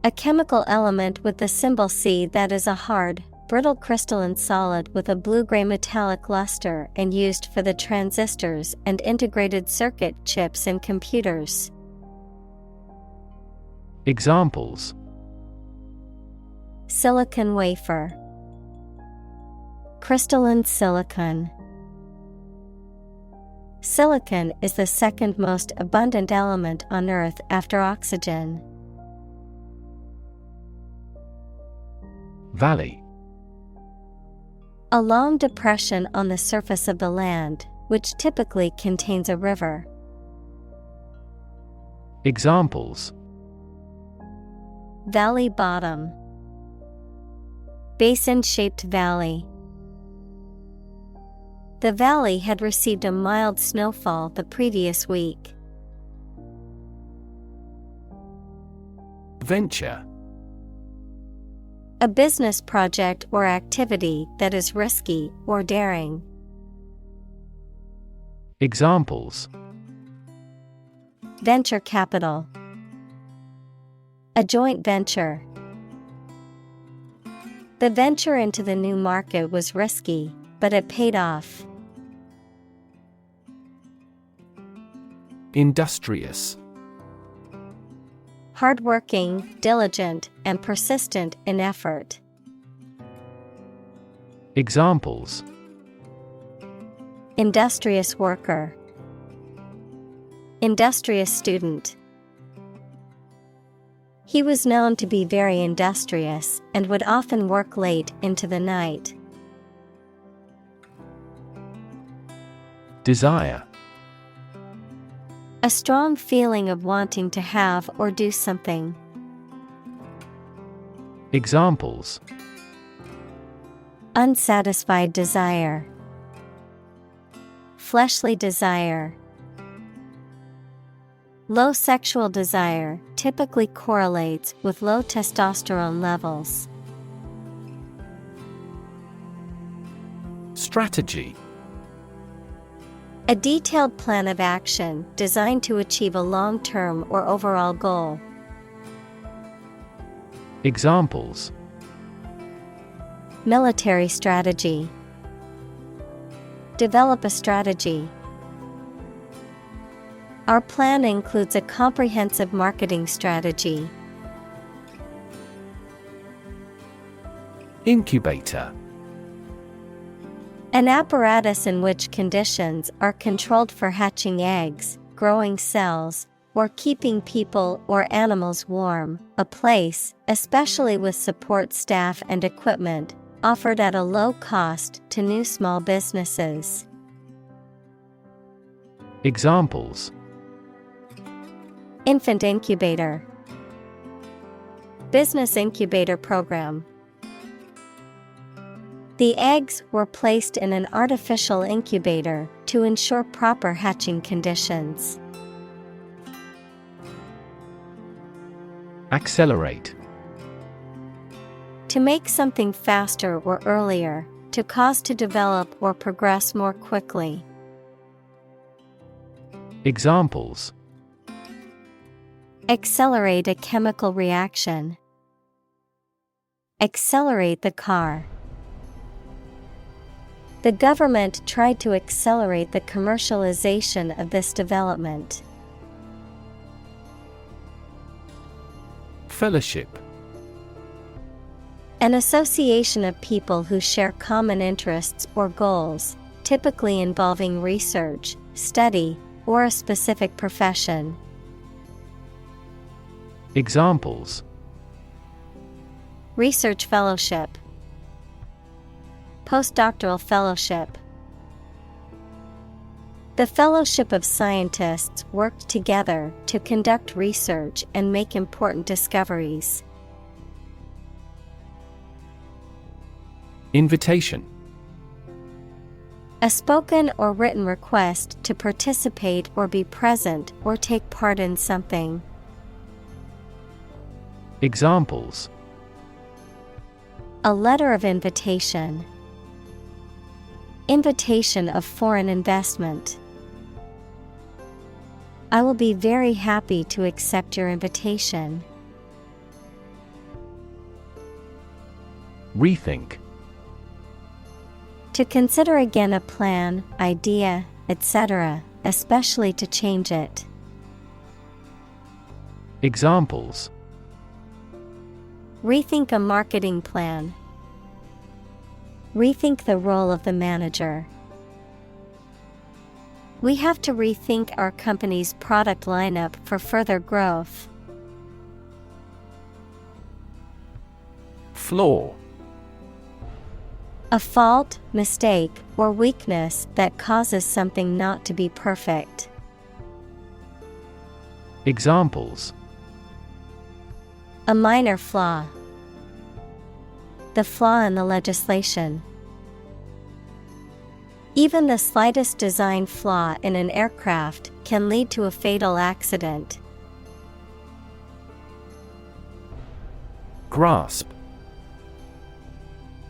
A chemical element with the symbol C that is a hard, brittle crystalline solid with a blue-gray metallic luster and used for the transistors and integrated circuit chips in computers. Examples: Silicon wafer. Crystalline silicon. Silicon is the second most abundant element on Earth after oxygen. Valley. A long depression on the surface of the land, which typically contains a river. Examples: Valley bottom. Basin-shaped valley. The valley had received a mild snowfall the previous week. Venture. A business project or activity that is risky or daring. Examples: Venture capital. A joint venture. The venture into the new market was risky, but it paid off. Industrious. Hardworking, diligent, and persistent in effort. Examples: Industrious worker. Industrious student. He was known to be very industrious and would often work late into the night. Desire. A strong feeling of wanting to have or do something. Examples: Unsatisfied desire. Fleshly desire. Low sexual desire typically correlates with low testosterone levels. Strategy. A detailed plan of action designed to achieve a long-term or overall goal. Examples: Military strategy. Develop a strategy. Our plan includes a comprehensive marketing strategy. Incubator. An apparatus in which conditions are controlled for hatching eggs, growing cells, or keeping people or animals warm. A place, especially with support staff and equipment, offered at a low cost to new small businesses. Examples: Infant incubator. Business incubator program. The eggs were placed in an artificial incubator to ensure proper hatching conditions. Accelerate. To make something faster or earlier, to cause to develop or progress more quickly. Examples: Accelerate a chemical reaction. Accelerate the car. The government tried to accelerate the commercialization of this development. Fellowship. An association of people who share common interests or goals, typically involving research, study, or a specific profession. Examples: Research fellowship. Postdoctoral fellowship. The Fellowship of Scientists worked together to conduct research and make important discoveries. Invitation. A spoken or written request to participate or be present or take part in something. Examples: A letter of invitation. Invitation of foreign investment. I will be very happy to accept your invitation. Rethink. To consider again a plan, idea, etc., especially to change it. Examples: Rethink a marketing plan. Rethink the role of the manager. We have to rethink our company's product lineup for further growth. Flaw. A fault, mistake, or weakness that causes something not to be perfect. Examples: A minor flaw. The flaw in the legislation. Even the slightest design flaw in an aircraft can lead to a fatal accident. Grasp.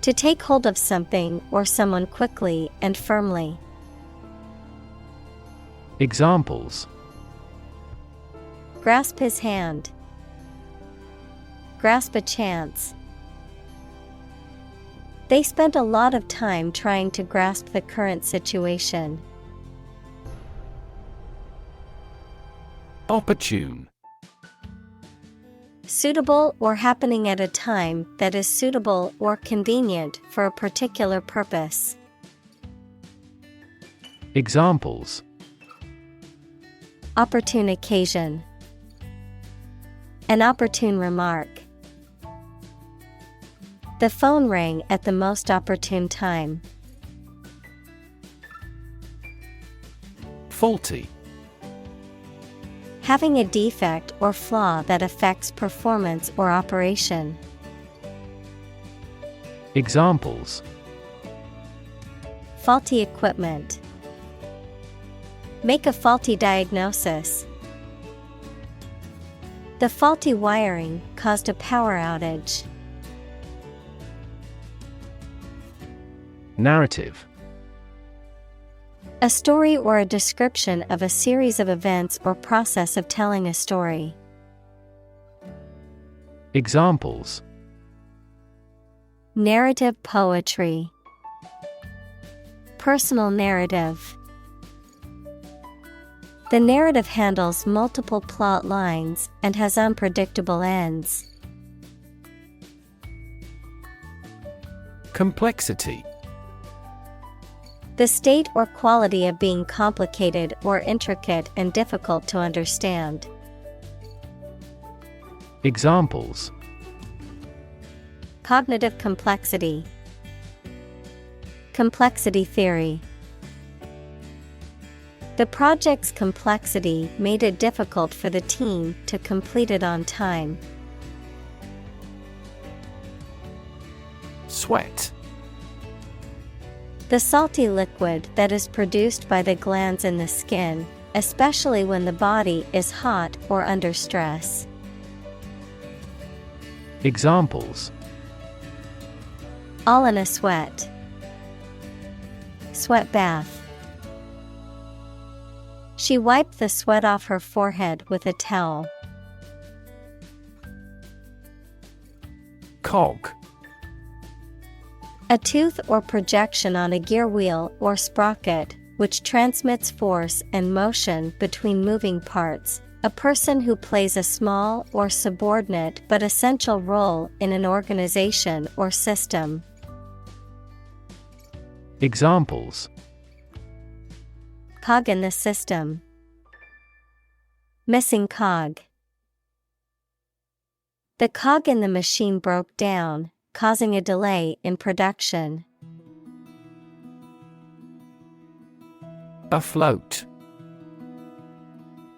To take hold of something or someone quickly and firmly. Examples: Grasp his hand. Grasp a chance. They spent a lot of time trying to grasp the current situation. Opportune. Suitable or happening at a time that is suitable or convenient for a particular purpose. Examples: Opportune occasion. An opportune remark. The phone rang at the most opportune time. Faulty. Having a defect or flaw that affects performance or operation. Examples: Faulty equipment. Make a faulty diagnosis. The faulty wiring caused a power outage. Narrative. A story or a description of a series of events or process of telling a story. Examples: Narrative poetry. Personal narrative. The narrative handles multiple plot lines and has unpredictable ends. Complexity. The state or quality of being complicated or intricate and difficult to understand. Examples: Cognitive complexity. Complexity theory. The project's complexity made it difficult for the team to complete it on time. Sweat. The salty liquid that is produced by the glands in the skin, especially when the body is hot or under stress. Examples: All in a sweat. Sweat bath. She wiped the sweat off her forehead with a towel. Cog. A tooth or projection on a gear wheel or sprocket, which transmits force and motion between moving parts. A person who plays a small or subordinate but essential role in an organization or system. Examples: Cog in the system. Missing cog. The cog in the machine broke down, causing a delay in production. Afloat.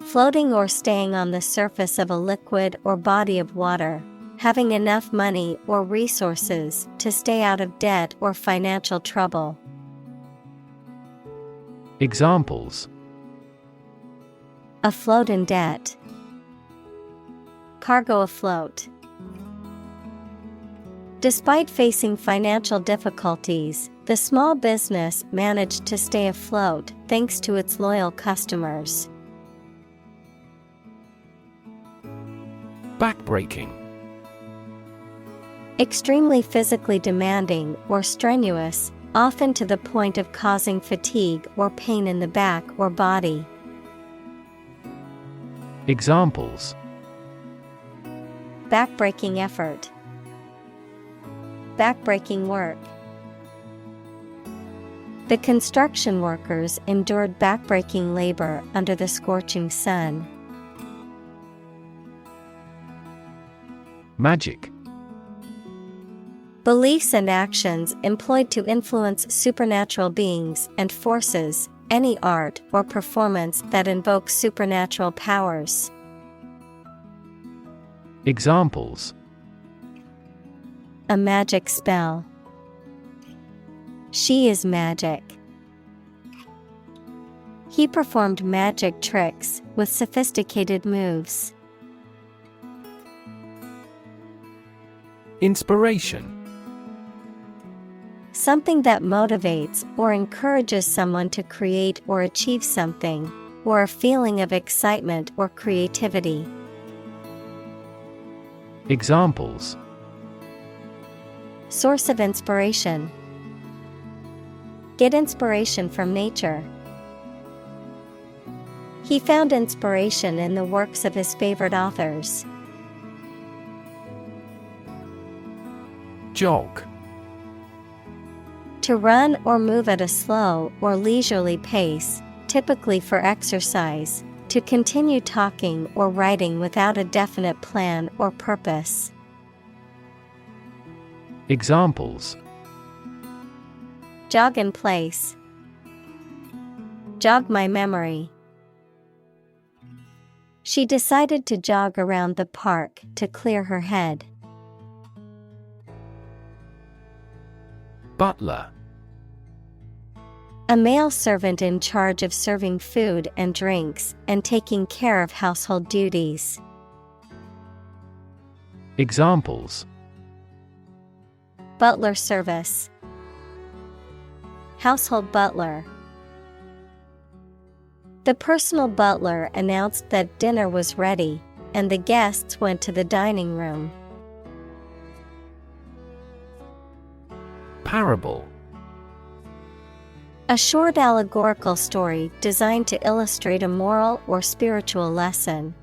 Floating or staying on the surface of a liquid or body of water, having enough money or resources to stay out of debt or financial trouble. Examples: Afloat in debt. Cargo afloat. Despite facing financial difficulties, the small business managed to stay afloat thanks to its loyal customers. Backbreaking. Extremely physically demanding or strenuous, often to the point of causing fatigue or pain in the back or body. Examples: Backbreaking effort. Backbreaking work. The construction workers endured backbreaking labor under the scorching sun. Magic. Beliefs and actions employed to influence supernatural beings and forces, any art or performance that invokes supernatural powers. Examples: A magic spell. She is magic. He performed magic tricks with sophisticated moves. Inspiration. Something that motivates or encourages someone to create or achieve something, or a feeling of excitement or creativity. Examples: Source of inspiration. Get inspiration from nature. He found inspiration in the works of his favorite authors. Jog. To run or move at a slow or leisurely pace, typically for exercise, to continue talking or writing without a definite plan or purpose. Examples: Jog in place. Jog my memory. She decided to jog around the park to clear her head. Butler. A male servant in charge of serving food and drinks and taking care of household duties. Examples: Butler service. Household butler. The personal butler announced that dinner was ready, and the guests went to the dining room. Parable. A short allegorical story designed to illustrate a moral or spiritual lesson.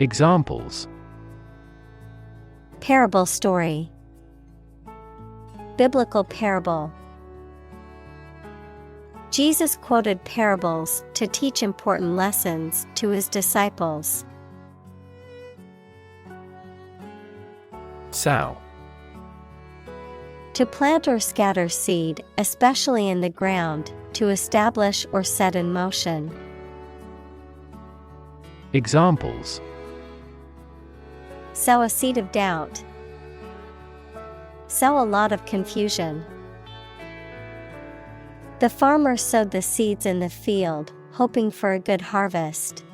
Examples: Parable story. Biblical parable. Jesus quoted parables to teach important lessons to his disciples. Sow. To plant or scatter seed, especially in the ground, to establish or set in motion. Examples: Sow a seed of doubt. Sow a lot of confusion. The farmer sowed the seeds in the field, hoping for a good harvest.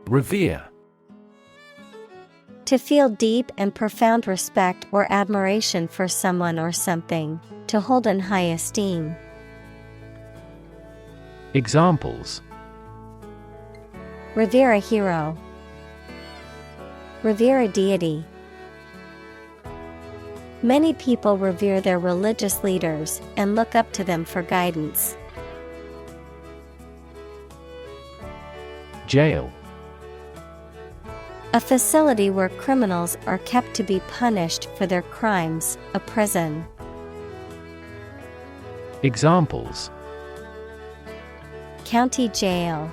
Revere. To feel deep and profound respect or admiration for someone or something, to hold in high esteem. Examples: Revere a hero. Revere a deity. Many people revere their religious leaders and look up to them for guidance. Jail. A facility where criminals are kept to be punished for their crimes, a prison. Examples: County jail.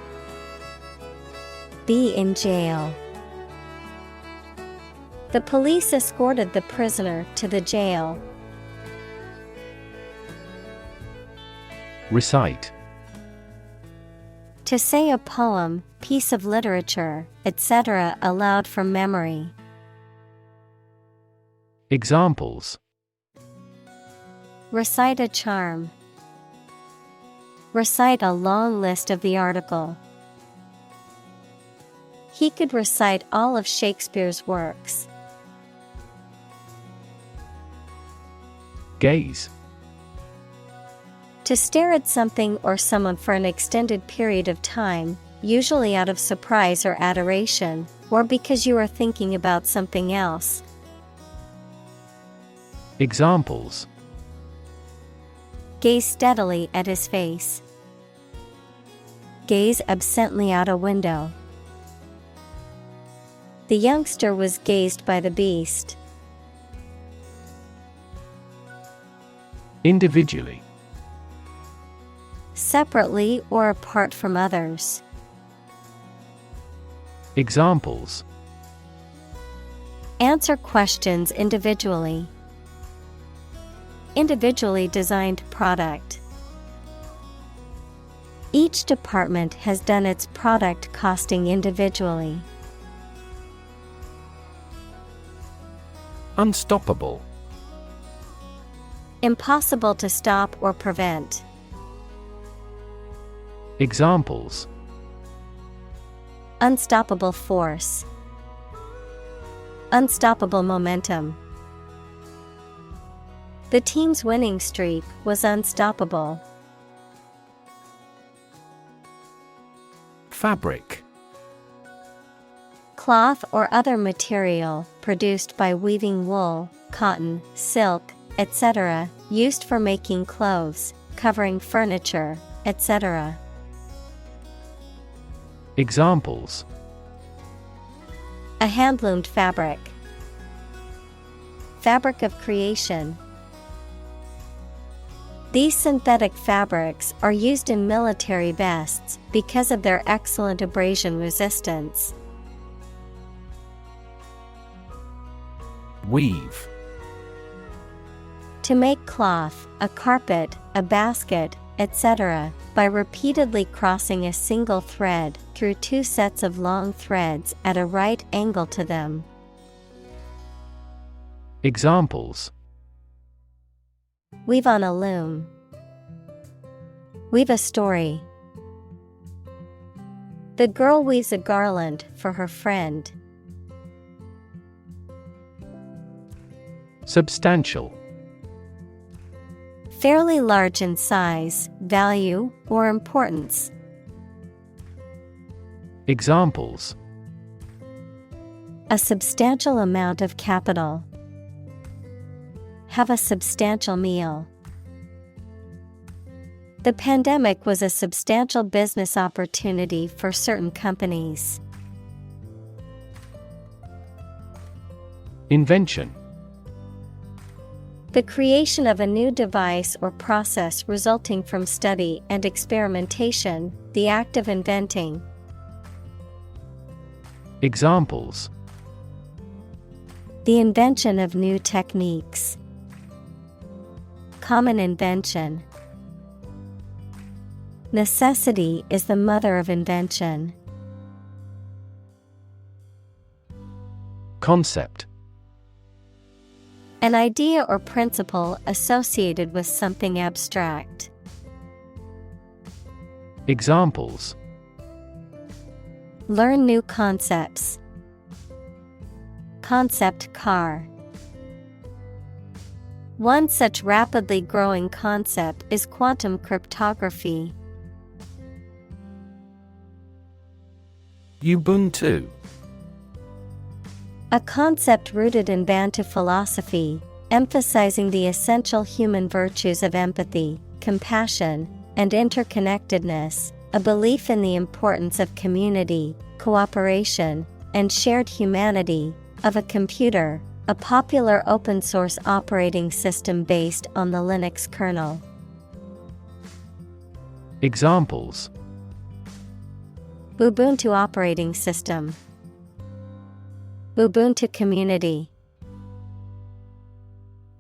Be in jail. The police escorted the prisoner to the jail. Recite. To say a poem, piece of literature, etc. aloud from memory. Examples: Recite a charm. Recite a long list of the article. He could recite all of Shakespeare's works. Gaze. To stare at something or someone for an extended period of time, usually out of surprise or adoration, or because you are thinking about something else. Examples: Gaze steadily at his face. Gaze absently out a window. The youngster was gazed by the beast. Individually. Separately or apart from others. Examples: Answer questions individually. Individually designed product. Each department has done its product costing individually. Unstoppable. Impossible to stop or prevent. Examples: Unstoppable force. Unstoppable momentum. The team's winning streak was unstoppable. Fabric. Cloth or other material produced by weaving wool, cotton, silk, etc., used for making clothes, covering furniture, etc. Examples: A hand-loomed fabric. Fabric of creation. These synthetic fabrics are used in military vests because of their excellent abrasion resistance. Weave. To make cloth, a carpet, a basket, etc., by repeatedly crossing a single thread through two sets of long threads at a right angle to them. Examples: Weave on a loom. Weave a story. The girl weaves a garland for her friend. Substantial. Fairly large in size, value, or importance. Examples: A substantial amount of capital. Have a substantial meal. The pandemic was a substantial business opportunity for certain companies. Invention. The creation of a new device or process resulting from study and experimentation, the act of inventing. Examples: The invention of new techniques. Common invention. Necessity is the mother of invention. Concept. An idea or principle associated with something abstract. Examples: Learn new concepts. Concept car. One such rapidly growing concept is quantum cryptography. Ubuntu. A concept rooted in Bantu philosophy, emphasizing the essential human virtues of empathy, compassion, and interconnectedness, a belief in the importance of community, cooperation, and shared humanity, of a computer, a popular open-source operating system based on the Linux kernel. Examples: Ubuntu operating system. Ubuntu community.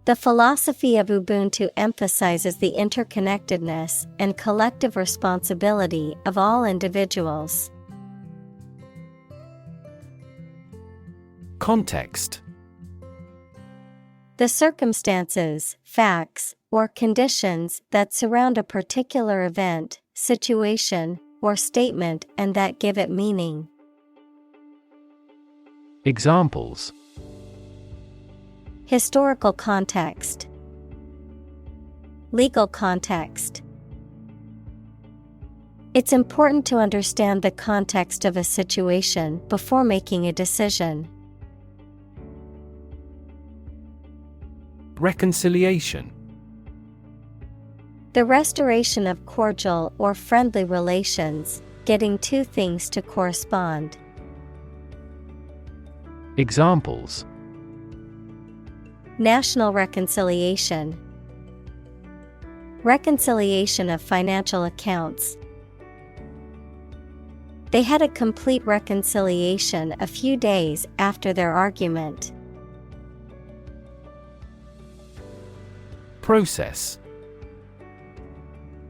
The philosophy of Ubuntu emphasizes the interconnectedness and collective responsibility of all individuals. Context. The circumstances, facts, or conditions that surround a particular event, situation, or statement and that give it meaning. Examples: Historical context. Legal context. It's important to understand the context of a situation before making a decision. Reconciliation. The restoration of cordial or friendly relations, getting two things to correspond. Examples: National reconciliation. Reconciliation of financial accounts. They had a complete reconciliation a few days after their argument. Process.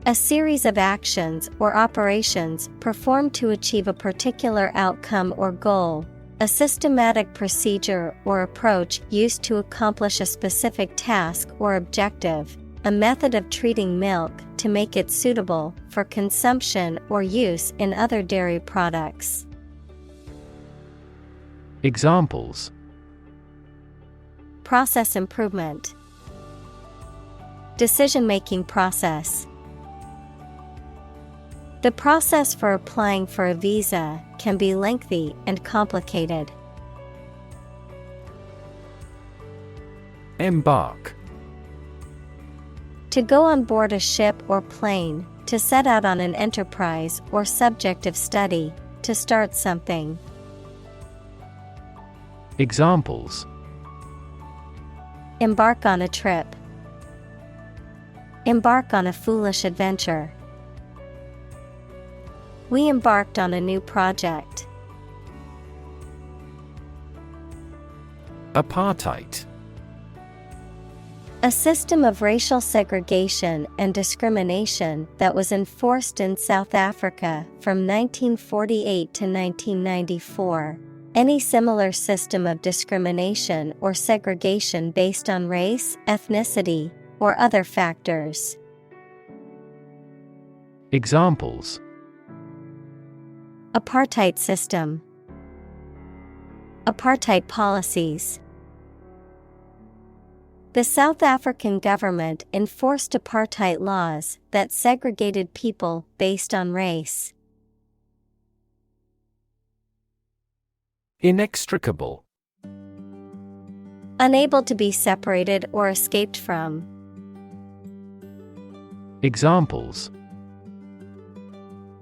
A series of actions or operations performed to achieve a particular outcome or goal. A systematic procedure or approach used to accomplish a specific task or objective. A method of treating milk to make it suitable for consumption or use in other dairy products. Examples: Process improvement. Decision-making process. The process for applying for a visa can be lengthy and complicated. Embark. To go on board a ship or plane, to set out on an enterprise or subject of study, to start something. Examples: Embark on a trip. Embark on a foolish adventure. We embarked on a new project. Apartheid. A system of racial segregation and discrimination that was enforced in South Africa from 1948 to 1994. Any similar system of discrimination or segregation based on race, ethnicity, or other factors. Examples: Apartheid system. Apartheid policies. The South African government enforced apartheid laws that segregated people based on race. Inextricable. Unable to be separated or escaped from. Examples: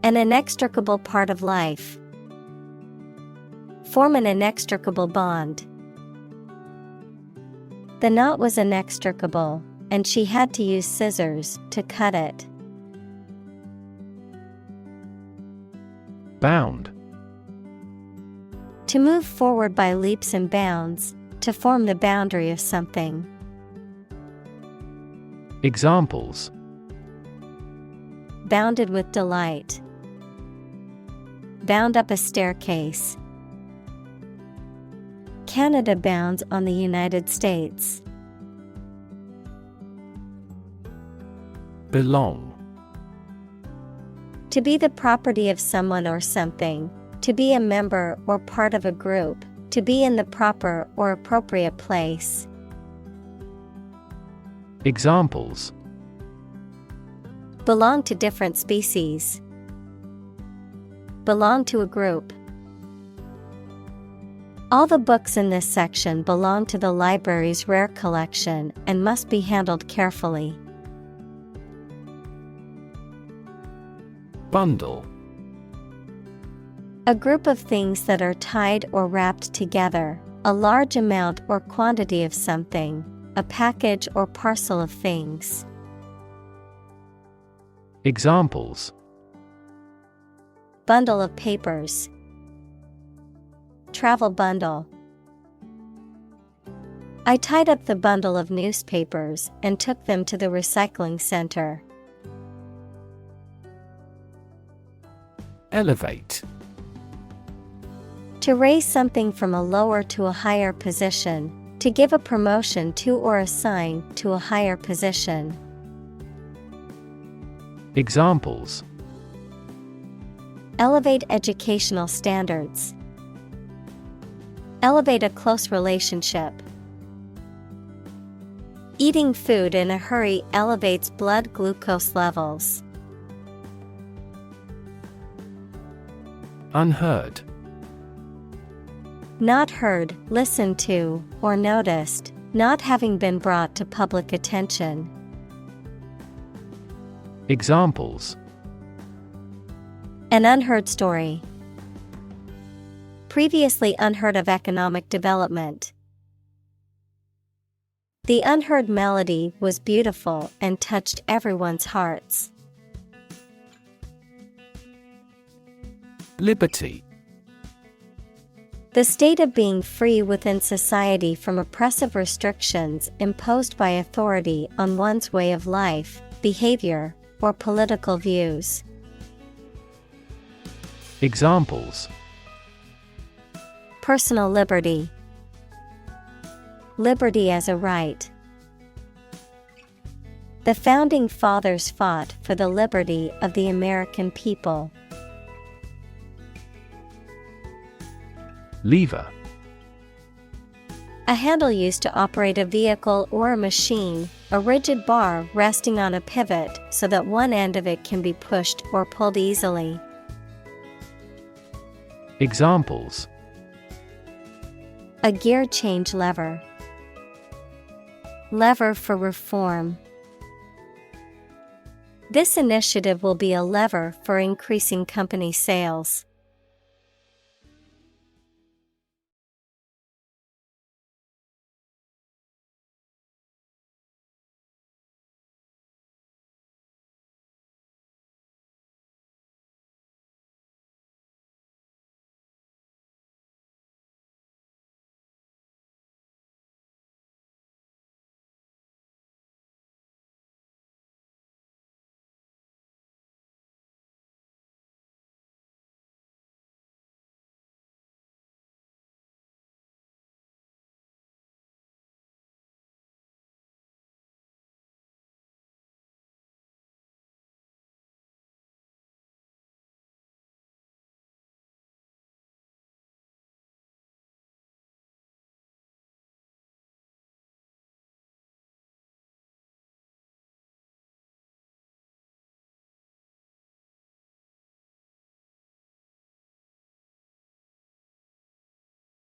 An inextricable part of life. Form an inextricable bond. The knot was inextricable, and she had to use scissors to cut it. Bound. To move forward by leaps and bounds, to form the boundary of something. Examples: Bounded with delight. Bound up a staircase. Canada bounds on the United States. Belong. To be the property of someone or something, to be a member or part of a group, to be in the proper or appropriate place. Examples: Belong to different species. Belong to a group. All the books in this section belong to the library's rare collection and must be handled carefully. Bundle. A group of things that are tied or wrapped together, a large amount or quantity of something, a package or parcel of things. Examples: Bundle of papers. Travel bundle. I tied up the bundle of newspapers and took them to the recycling center. Elevate. To raise something from a lower to a higher position, to give a promotion to or assign to a higher position. Examples: Elevate educational standards. Elevate a close relationship. Eating food in a hurry elevates blood glucose levels. Unheard. Not heard, listened to, or noticed, not having been brought to public attention. Examples: An unheard story. Previously unheard of economic development. The unheard melody was beautiful and touched everyone's hearts. Liberty. The state of being free within society from oppressive restrictions imposed by authority on one's way of life, behavior, or political views. Examples: Personal liberty. Liberty as a right. The founding fathers fought for the liberty of the American people. Lever. A handle used to operate a vehicle or a machine, a rigid bar resting on a pivot so that one end of it can be pushed or pulled easily. Examples: A gear change lever. Lever for reform. This initiative will be a lever for increasing company sales.